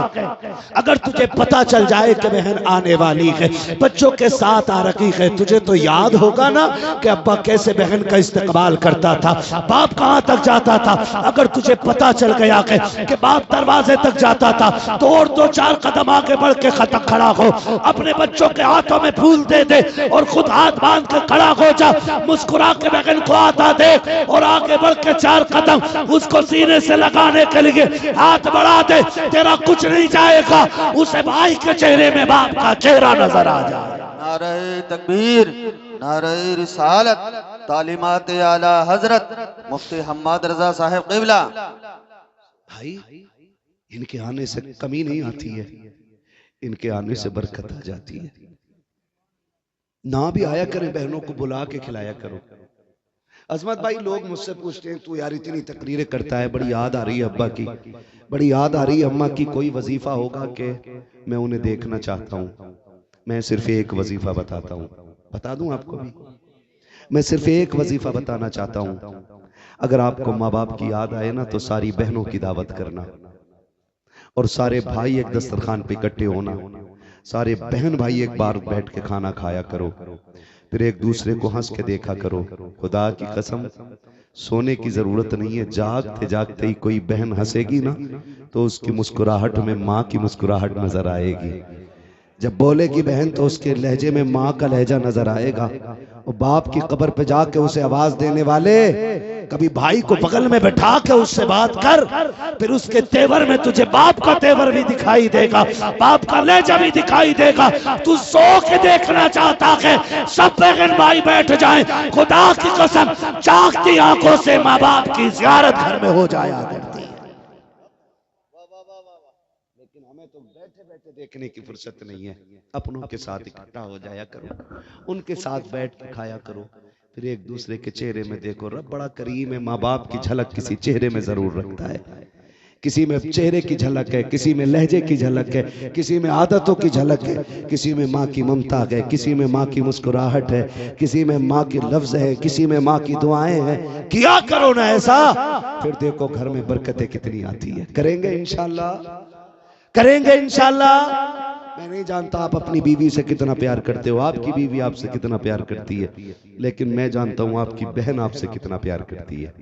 अगर तुझे पता चल जाए कि बहन आने वाली है, बच्चों के साथ आ रखी है, तुझे तो याद होगा ना कि अब्बा कैसे बहन का इस्तकबाल करता था, बाप कहां तक जाता था। अगर तुझे पता चल गया कि बाप दरवाजे तक जाता था, तो और 2-4 कदम आगे बढ़ के खड़ा हो, अपने बच्चों के हाथों में फूल दे दे और खुद हाथ बांध के खड़ा हो जा, मुस्कुरा के बहन को आता दे और आगे बढ़ के 4 कदम उसको सीने से लगाने के लिए हाथ बढ़ा दे, तेरा कुछ नहीं जाएगा, उसे भाई के चेहरे में बाप का चेहरा नजर आ जाए। नारे तकबीर, नारे रिसालत, तालीमात आला हजरत मुफ्ती हम्माद रजा साहिब क़िबला। भाई इनके आने से कमी नहीं आती है, इनके आने से बरकत आ जाती है। ना भी आया करें, बहनों को बुला के खिलाया करो। अजमत भाई लोग मुझसे पूछते हैं तू यार इतनी तकरीरें करता है, बड़ी याद आ रही है अब्बा की, बड़ी याद आ रही है अम्मा की, कोई वजीफा होगा कि मैं उन्हें देखना चाहता हूँ। मैं सिर्फ एक वजीफा बताता हूँ, बता दूं आपको भी, मैं सिर्फ एक वजीफा बताना चाहता हूँ। अगर आपको माँ बाप की याद आए ना तो सारी बहनों की दावत करना, और सारे भाई एक दस्तरखान पे इकट्ठे होना, सारे बहन भाई एक बार बैठ के खाना खाया करो, फिर एक दूसरे को हंस के देखा करो। खुदा की कसम सोने की जरूरत नहीं है, जागते जागते ही कोई बहन हंसेगी ना तो उसकी मुस्कुराहट में माँ की मुस्कुराहट नजर आएगी। जब बोलेगी बहन तो उसके लहजे में माँ का लहजा नजर आएगा। और बाप की कब्र पे जाके उसे आवाज देने वाले, कभी भाई को बगल में बैठा के उससे बात कर, फिर उसके तेवर में तुझे बाप का तेवर भी दिखाई देगा, बाप का लहजा भी दिखाई देगा। तू सो के देखना चाहता है सब बहन भाई बैठ जाएं, खुदा की कसम जागती आंखों से माँ बाप की जियारत घर में हो जाया करती है। लेकिन हमें तो बैठे बैठे देखने की फुर्सत नहीं है। अपनों के साथ इकट्ठा हो जाया करो, उनके साथ बैठ के खाया करो, फिर एक दूसरे के चेहरे में देखो। रब बड़ा करीम है, माँ बाप की झलक किसी चेहरे में जरूर रखता है, किसी में चेहरे की झलक है, किसी में लहजे की झलक है, किसी में आदतों की झलक है, किसी में माँ की ममता है, किसी में माँ की मुस्कुराहट है, किसी में माँ के लफ्ज है, किसी में माँ की दुआएं हैं। किया करो ना ऐसा, फिर देखो घर में बरकतें कितनी आती है। करेंगे इंशाल्लाह, करेंगे इंशाल्लाह। मैं नहीं जानता आप अपनी बीवी से कितना प्यार करते हो, आपकी बीवी आपसे कितना प्यार करती है, लेकिन मैं जानता हूं आपकी बहन आपसे कितना प्यार करती है,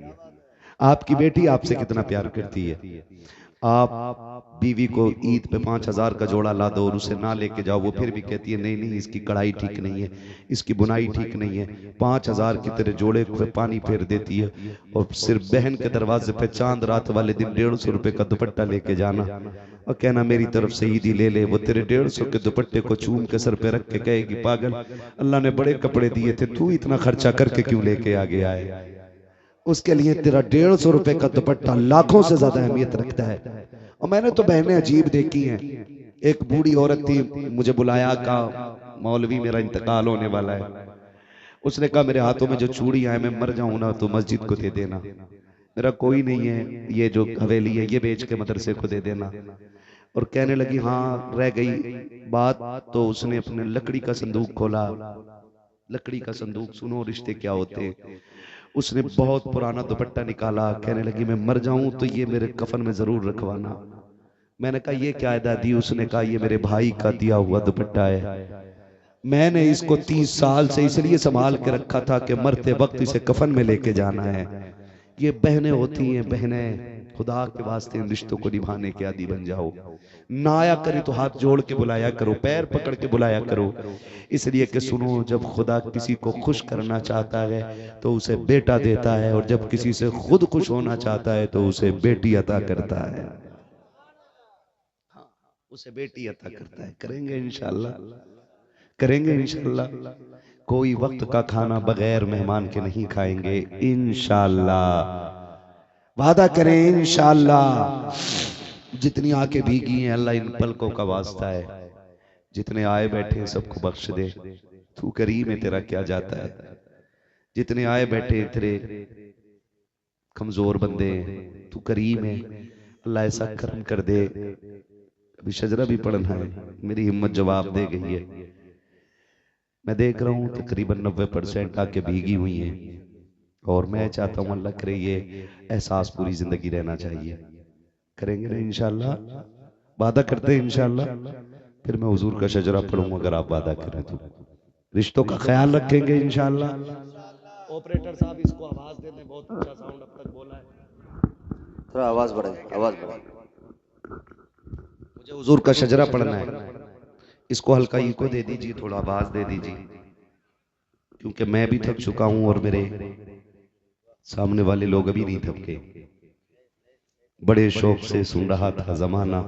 आपकी बेटी आपसे कितना प्यार करती है, आप बीवी को ईद पे 5,000 का जोड़ा ला दो और उसे ना लेके जाओ, वो फिर भी कहती है नहीं नहीं इसकी कढ़ाई ठीक नहीं है, इसकी बुनाई ठीक नहीं है। 5,000 की तेरे जोड़े पे पानी फेर देती है और सिर्फ बहन के दरवाजे पे चांद रात वाले दिन 150 रुपए का दुपट्टा लेके जाना और कहना मेरी तरफ से ईदी ले ले। वो तेरे 150 के दुपट्टे को चूम के सर पे रख के कहेगी पागल, अल्लाह ने बड़े कपड़े दिए थे, तू इतना खर्चा करके क्यों लेके आ गया है। उसके लिए तेरा 150 रुपए का दुपट्टा लाखों से ज्यादा अहमियत रखता है। और मैंने तो बहनें अजीब देखी हैं। एक बूढ़ी औरत थी, मुझे बुलाया, कहा मौलवी मेरा इंतकाल होने वाला है। उसने कहा मेरे हाथों में जो चूड़ियां हैं मैं मर जाऊं ना तो मस्जिद को दे देना, मेरा कोई नहीं है, ये जो हवेली है ये बेच के मदरसे को दे देना। और कहने लगी हाँ रह गई बात। तो उसने अपने लकड़ी का संदूक खोला, लकड़ी का संदूक, सुनो रिश्ते क्या होते हैं। उसने बहुत पुराना दुपट्टा निकाला, कहने लगी मैं मर जाऊं तो ये मेरे कफन में जरूर रखवाना। मैंने कहा ये क्या है दादी। उसने कहा ये मेरे भाई का दिया हुआ दुपट्टा है, मैंने इसको 30 साल से इसलिए संभाल के रखा था कि मरते वक्त इसे कफन में लेके जाना है। ये बहनें होती हैं, बहनें खुदा के वास्ते इन रिश्तों को निभाने के आदी बन जाओ। ना आया करे तो हाथ जोड़ के बुलाया करो, पैर पकड़ के बुलाया करो, इसलिए कि सुनो जब खुदा किसी को खुश करना चाहता है तो उसे बेटा देता है, और जब किसी से खुद खुश होना चाहता है तो उसे बेटी अता करता है। हाँ, उसे बेटी अता करता है। करेंगे इंशाअल्लाह, करेंगे इंशाअल्लाह। कोई वक्त का खाना बगैर मेहमान के नहीं खाएंगे इंशाअल्लाह, वादा करें इंशाअल्लाह। जितनी आंखें भीगी हैं अल्लाह इन पलकों का वास्ता है, जितने आए बैठे हैं सबको बख्श दे, तू करीम है तेरा क्या जाता है। जितने आए बैठे तेरे कमजोर बंदे हैं, तू करीम है, अल्लाह ऐसा करम कर दे। अभी शजरा भी पढ़ना है, मेरी हिम्मत जवाब दे गई है। मैं देख रहा हूँ तकरीबन 90% आके भीगी हुई हैं, और मैं चाहता हूँ अल्लाह करे ये एहसास पूरी जिंदगी रहना चाहिए। करेंगे ना इंशाअल्लाह, वादा करते हैं इंशाअल्लाह। फिर मैं हुजूर का शजरा पढ़ूंगा अगर आप वादा करें तो। रिश्तों का ख्याल रखेंगे इंशाअल्लाह। ऑपरेटर साहब इसको आवाज देने, बहुत अच्छा साउंड अब तक बोला है, थोड़ा आवाज बढ़ाइए, आवाज बढ़ाइए। मुझे हुजूर का शजरा पढ़ना है, इसको हल्का इको दे दीजिए, थोड़ा आवाज दे दीजिए, क्योंकि मैं भी थक चुका हूं और मेरे सामने वाले लोग अभी नहीं थके। बड़े शौक से सुन रहा था जमाना,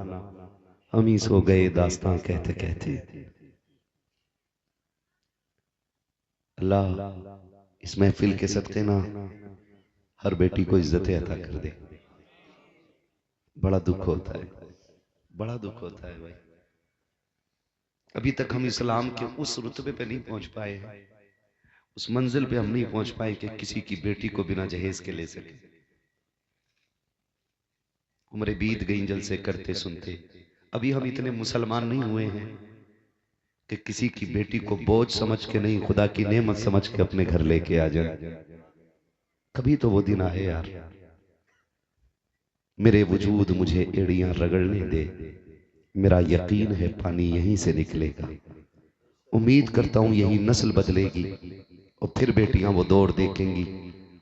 हम ही सो गए दास्तां कहते कहते। अल्लाह इस महफिल के सदके ना हर बेटी को इज्जत अता कर दे। बड़ा दुख होता है, बड़ा दुख होता है भाई। अभी तक हम इस्लाम के उस रुतबे पे नहीं पहुंच पाए हैं, उस मंजिल पे हम नहीं पहुंच पाए कि किसी की बेटी को बिना जहेज के ले सके। उम्र बीत गई जलसे करते सुनते, अभी हम इतने मुसलमान नहीं हुए हैं कि किसी की बेटी को बोझ समझ के नहीं, खुदा की नेमत समझ के अपने घर लेके आ जाए। कभी तो वो दिन आए यार, मेरे वजूद मुझे एड़ियां रगड़ने दे, मेरा यकीन है पानी यहीं से निकलेगा। उम्मीद करता हूं यही नस्ल बदलेगी और फिर बेटियां वो दौड़ देखेंगी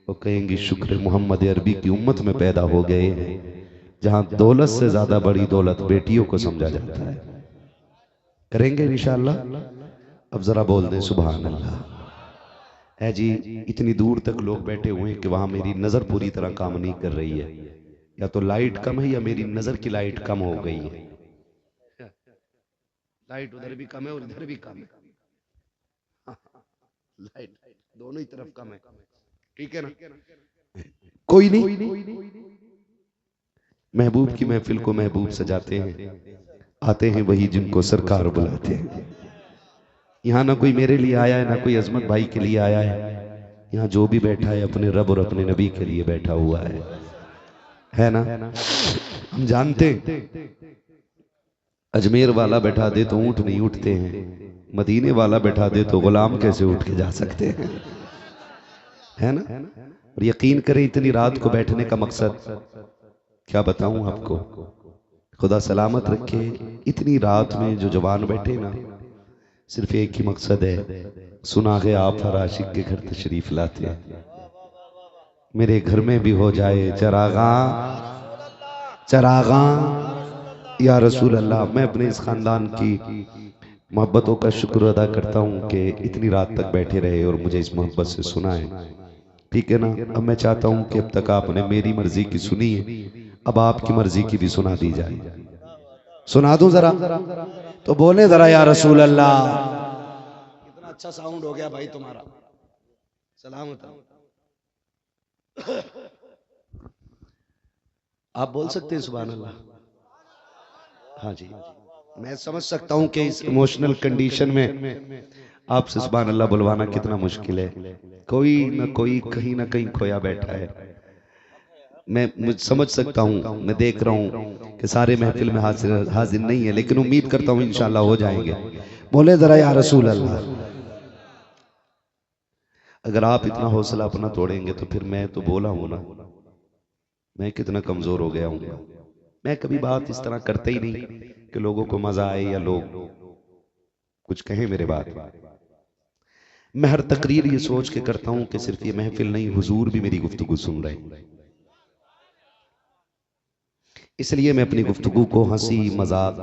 और कहेंगी शुक्र मोहम्मद अरबी की उम्मत में पैदा हो गए हैं, जहां दौलत से ज्यादा बड़ी दौलत बेटियों को समझा जाता है। करेंगे इंशाअल्लाह। अब जरा बोल दें सुभान अल्लाह। है जी, इतनी दूर तक लोग बैठे हुए हैं कि वहां मेरी नजर पूरी तरह काम नहीं कर रही है, या तो लाइट कम है या मेरी नजर की लाइट कम हो गई है। लाइट उधर भी कम है और इधर भी कम है, लाइट दोनों ही तरफ कम है, ठीक है ना। कोई नहीं, महबूब की महफिल को महबूब सजाते हैं, आते हैं वही जिनको सरकार बुलाते हैं। यहाँ ना कोई मेरे लिए आया है ना कोई अजमत भाई के लिए आया है, यहाँ जो भी बैठा है अपने रब और अपने नबी के लिए बैठा हुआ है ना। हम जानते अजमेर वाला बैठा दे तो ऊंट नहीं उठते हैं, मदीने वाला बैठा दे तो गुलाम कैसे उठ के जा सकते हैं, है ना। और यकीन करें इतनी रात को बैठने का मकसद क्या बताऊं आपको, खुदा सलामत रखे। इतनी रात में जो जवान बैठे ना, सिर्फ एक ही मकसद है, सुना है आप हर आशिक के घर तशरीफ लाते हैं, मेरे घर में भी हो जाए चरागा, चरागा या रसूल अल्लाह। मैं अपने इस खानदान की मोहब्बतों का शुक्र अदा करता हूँ कि इतनी रात तक बैठे रहे और मुझे इस मोहब्बत से सुना है, ठीक है ना। अब मैं चाहता हूँ कि अब तक आपने मेरी मर्जी की सुनी है, अब आपकी मर्जी की भी सुना दी जाए। सुना दूं जरा? तो बोले जरा या रसूल अल्लाह। कितना अच्छा साउंड हो गया भाई तुम्हारा, सलामत। आप बोल सकते हैं सुभान अल्लाह? हाँ जी, मैं समझ सकता हूं कि इस इमोशनल कंडीशन में आपसे सुभान अल्लाह बुलवाना कितना मुश्किल है। कोई ना कोई कहीं ना कहीं खोया बैठा है। मैं समझ सकता हूं, मैं देख रहा हूं कि सारे महफिल में हाजिर नहीं है, लेकिन उम्मीद करता हूं इंशाल्लाह हो जाएंगे। बोले जरा या रसूल अल्लाह। अगर आप इतना हौसला अपना तोड़ेंगे तो फिर मैं तो बोला हूं ना, मैं कितना कमजोर हो गया हूं। मैं कभी बात इस तरह करता ही नहीं कि लोगों को मजा आए या लोग कुछ कहें मेरे बात। मैं हर तकरीर ये सोच के करता हूं कि सिर्फ ये महफिल नहीं, हुजूर भी मेरी गुफ्तगू सुन रहे हैं। इसलिए मैं अपनी गुफ्तगू को हंसी, मजाक,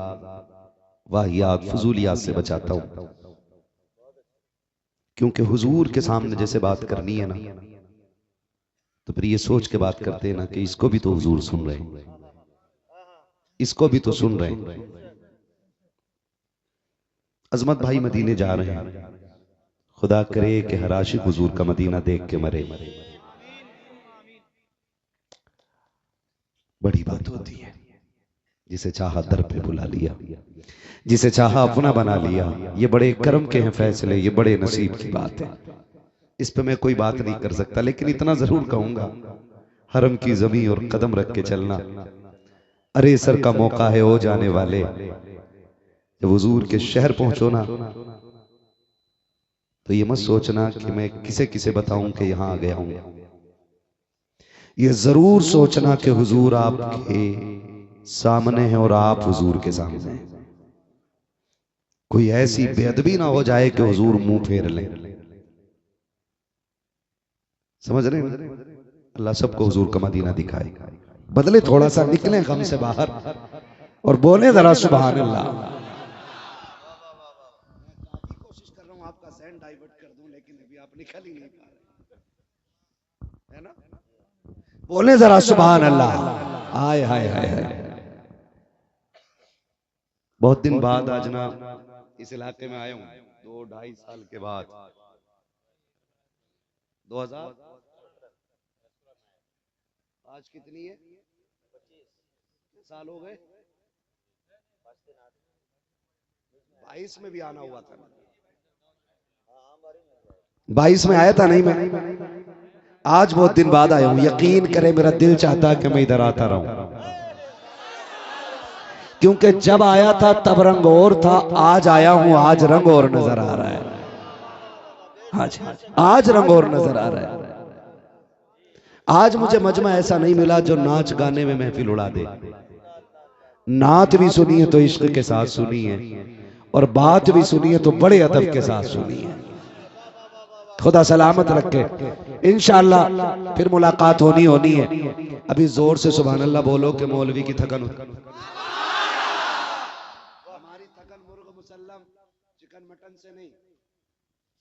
वाहियात, फजूलियात से बचाता हूं, क्योंकि हुजूर के सामने जैसे बात करनी है ना, तो फिर ये सोच के बात करते हैं ना कि इसको भी तो हुजूर सुन रहे हैं, इसको भी तो सुन रहे हैं। अजमत भाई मदीने जा रहे हैं, खुदा करे कि हर आशिक हुजूर का मदीना देख के मरे। बड़ी बात होती है, जिसे चाहा दर पे बुला लिया, जिसे चाहा अपना बना लिया। ये बड़े कर्म के हैं फैसले, ये बड़े नसीब की बात है। इस पे मैं कोई बात नहीं कर सकता, लेकिन इतना जरूर कहूंगा, हरम की जमीन और कदम रख के चलना। अरे सर का मौका है ओ जाने वाले, जब हुजूर के शहर पहुंचो ना, तो ये मत सोचना कि मैं किसे किसे बताऊं कि यहां आ गया हूं। ये जरूर सोचना कि हुजूर आपके सामने है और आप हुजूर के सामने हैं। कोई ऐसी बेअदबी ना हो जाए कि हुजूर मुंह फेर लें। समझ रहे हैं? अल्लाह सबको हुजूर का मदीना दिखाए, बदले थोड़ा सा निकले गम से बाहर और बोले जरा सुभान अल्लाह। कोशिश कर रहा हूं आपका ज़हन डाइवर्ट कर दूं, लेकिन अभी आप निकल ही नहीं पा रहे, है ना? बोले जरा सुभान अल्लाह। हाय हाय हाय हाय। बहुत दिन बाद आज ना इस इलाके में आया हूं, 2-2.5 साल के बाद। 2000 आज कितनी है? 25 साल हो गए। 22 में भी आना हुआ था, 22 में आया था नहीं मैं। आज बहुत दिन बाद आया हूं। यकीन करे मेरा दिल चाहता है कि मैं इधर आता रहूं, क्योंकि जब आया था तब रंग और था, आज आया हूं आज रंग और नजर आ रहा है। आज रंग और नजर आ रहा है। आज मुझे मजमा ऐसा नहीं मिला जो नाच गाने में महफिल उड़ा दे। नात भी सुनी है तो इश्क के साथ सुनी है, और बात भी सुनी है तो बड़े अदब के साथ सुनी है। खुदा सलामत रखे, इंशाअल्लाह फिर मुलाकात होनी है। अभी जोर से सुभान अल्लाह बोलो कि मौलवी की थकन हमारी थकन मुर्ग मुसल्लम चिकन मटन से नहीं,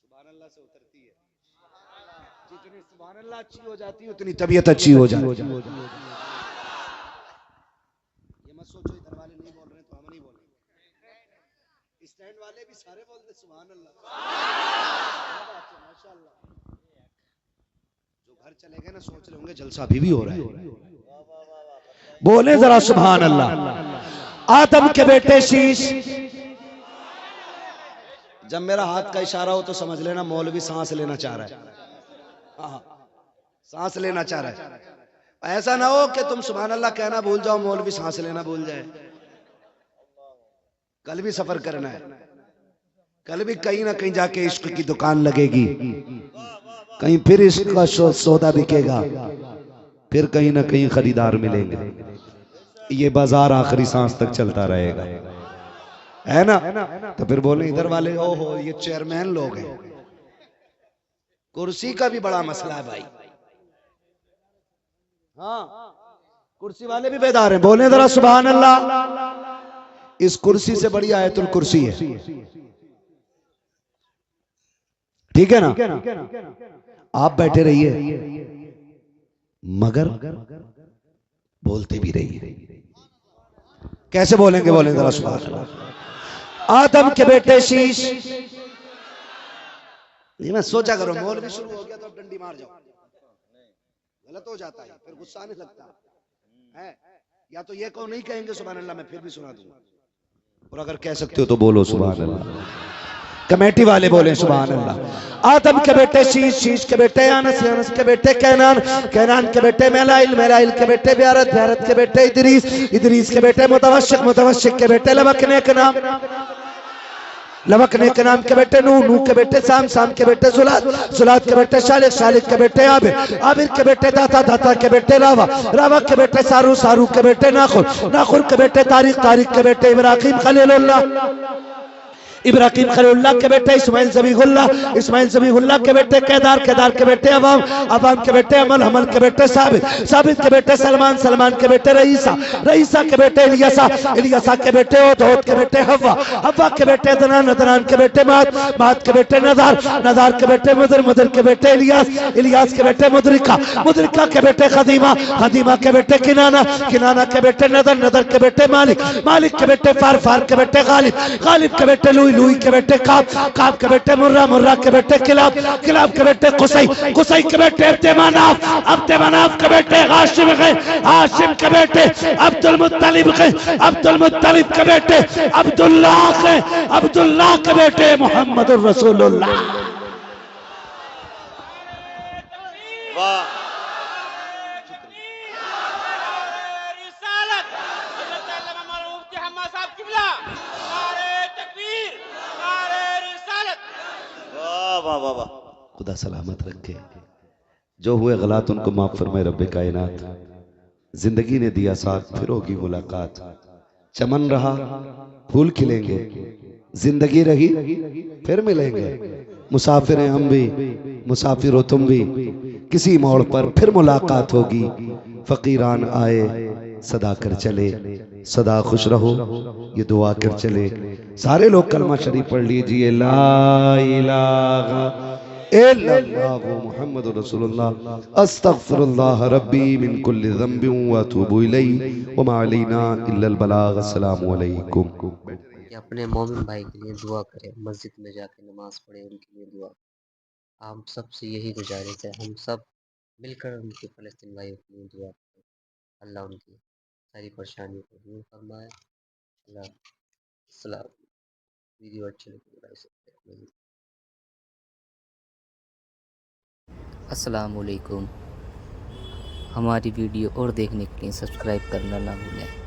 सुभान अल्लाह से उतरती है। जितनी सुभान अल्लाह अच्छी हो जाती है उतनी तबीयत अच्छी हो जाती है। ये मत सोचो इधर वाले नहीं बोल रहे तो हम नहीं बोल रहे, स्टैंड वाले भी सारे बोलते सुभान अल्लाह। माशाअल्लाह, जो घर चले गए ना सोच रहे होंगे जलसा अभी भी हो रहा है। बोले जरा सुभान अल्लाह। आदम के बेटे शीश। जब मेरा हाथ का इशारा हो तो समझ लेना मौलवी सांस लेना चाह रहा है। सांस लेना चाह रहा है। ऐसा ना हो कि तुम सुभान अल्लाह कहना भूल जाओ, मौलवी सांस लेना भूल जाए। कल भी सफर करना है, कल भी कहीं ना कहीं जाके इश्क की दुकान लगेगी, कहीं फिर इश्क का सौदा बिकेगा, फिर कहीं ना कहीं खरीदार मिलेंगे। ये बाजार आखिरी सांस तक चलता रहेगा, है ना? तो फिर बोले इधर वाले ओहो ये चेयरमैन लोग हैं। कुर्सी का भी बड़ा मसला है भाई। हाँ, कुर्सी वाले भी बेदार हैं, बोले जरा सुभान अल्लाह। इस कुर्सी से बड़ी आयतुल कुर्सी है, ठीक है ना। आप बैठे रहिए मगर बोलते भी रहिए। कैसे बोलेंगे, बोले जरा सुभान अल्लाह। आदम के बेटे शीश, ये मैं सोचा करो मौल भी शुरू हो गया तो डंडी मार जाओ, गलत हो जाता है, फिर गुस्सा आने लगता है। या तो ये कहो नहीं कहेंगे सुभान अल्लाह, मैं फिर भी सुना दूंगा, और अगर कह सकते हो तो बोलो सुभान अल्लाह। कमेटी वाले बोले सुभान अल्लाह। आदम के बेटे शीश, शीश के बेटे अनस, अनस के बेटे कैनान, कैनान के बेटे मेलाइल, मेलाइल के बेटे ब्यारत, ब्यारत के बेटे इदरीस, इदरीस के बेटे मुतवश्शिक, मुतवश्शिक के बेटे लबकने के नाम, लबकने के नाम के बेटे नूह, नूह के बेटे साम, साम के बेटे जुलाद, जुलाद के बेटे शालिक, शालिक के बेटे आबिर, आबिर के बेटे दाता, दाता के बेटे रावा, रावा के बेटे सारू, सारू के बेटे नाखुर, नाखुर के बेटे तारिक, तारिक के बेटे इब्राहिम खलीलुल्लाह, इब्राहिम खलीलुल्लाह के बेटे इस्माइल ज़बीहुल्लाह, इस्माइल ज़बीहुल्लाह के बेटे केदार, केदार के बेटे अवाम, अवाम के बेटे अमल, अमल के बेटे साबित, साबित के बेटे सलमान, सलमान के बेटे रईसा, रईसा के बेटे इलियासा, इलियासा के बेटे ओद, ओद के बेटे हवा, हवा के बेटे अदनान, अदनान के बेटे मात, मात के बेटे नदार, नदार के बेटे मुदर, मुदर के बेटे इलियास, इलियास के बेटे मुदरिका, मुदरिका के बेटे खदीमा, खदीमा के बेटे किनाना, किनाना के बेटे नदर, नदर के बेटे मालिक, मालिक के बेटे फार, फार के बेटे गालिब, गालिब के बेटे लुई, लुई के बेटे काब, काब के बेटे मुर्रा, मुर्रा के बेटे किलाब, किलाब के बेटे कुसै, कुसै के बेटे अब्दे मनाफ, अब्दे मनाफ के बेटे हाशिम गए, हाशिम के बेटे अब्दुल मुत्तलिब गए, अब्दुल मुत्तलिब के बेटे अब्दुल्लाह गए, अब्दुल्लाह के बेटे मोहम्मदुर रसूलुल्लाह। वाह, वाह वाह वाह, खुदा सलामत रखे, जो हुए गलत उनको माफ फरमाए रब्बे कायनात। जिंदगी ने दिया साथ, फिर होगी मुलाकात, चमन रहा फूल खिलेंगे, जिंदगी रही फिर मिलेंगे। मुसाफिर हैं हम भी, मुसाफिर हो तुम भी, किसी मोड़ पर फिर मुलाकात होगी। फकीरान आए सदा कर चले, सदा खुश रहो ये दुआ कर चले। सारे लोग कलमा शरीफ पढ़ लीजिए, ला इलाहा इल्लल्लाह मुहम्मदुर रसूलुल्लाह, अस्तगफिरुल्लाह रब्बी मिन कुल्लि ज़ंबिन व अतूबु इलैहि व मा अलैना इल्लल बलाग। अस्सलामु अलैकुम। कि अपने मोमिन भाई के लिए दुआ करें, मस्जिद में जाके नमाज पढ़े, उनके लिए दुआ। हम सब से यही गुजारिश है, हम सब मिलकर उनके फ़लस्तीन भाइयों के लिए दुआ करें। अल्लाह उनकी सारी परेशानियों को दूर फरमाए। अल्लाह सलाम। वीडियो अच्छी लगी तो लाइक सब्सक्राइब करें। अस्सलाम वालेकुम। हमारी वीडियो और देखने के लिए सब्सक्राइब करना ना भूलें।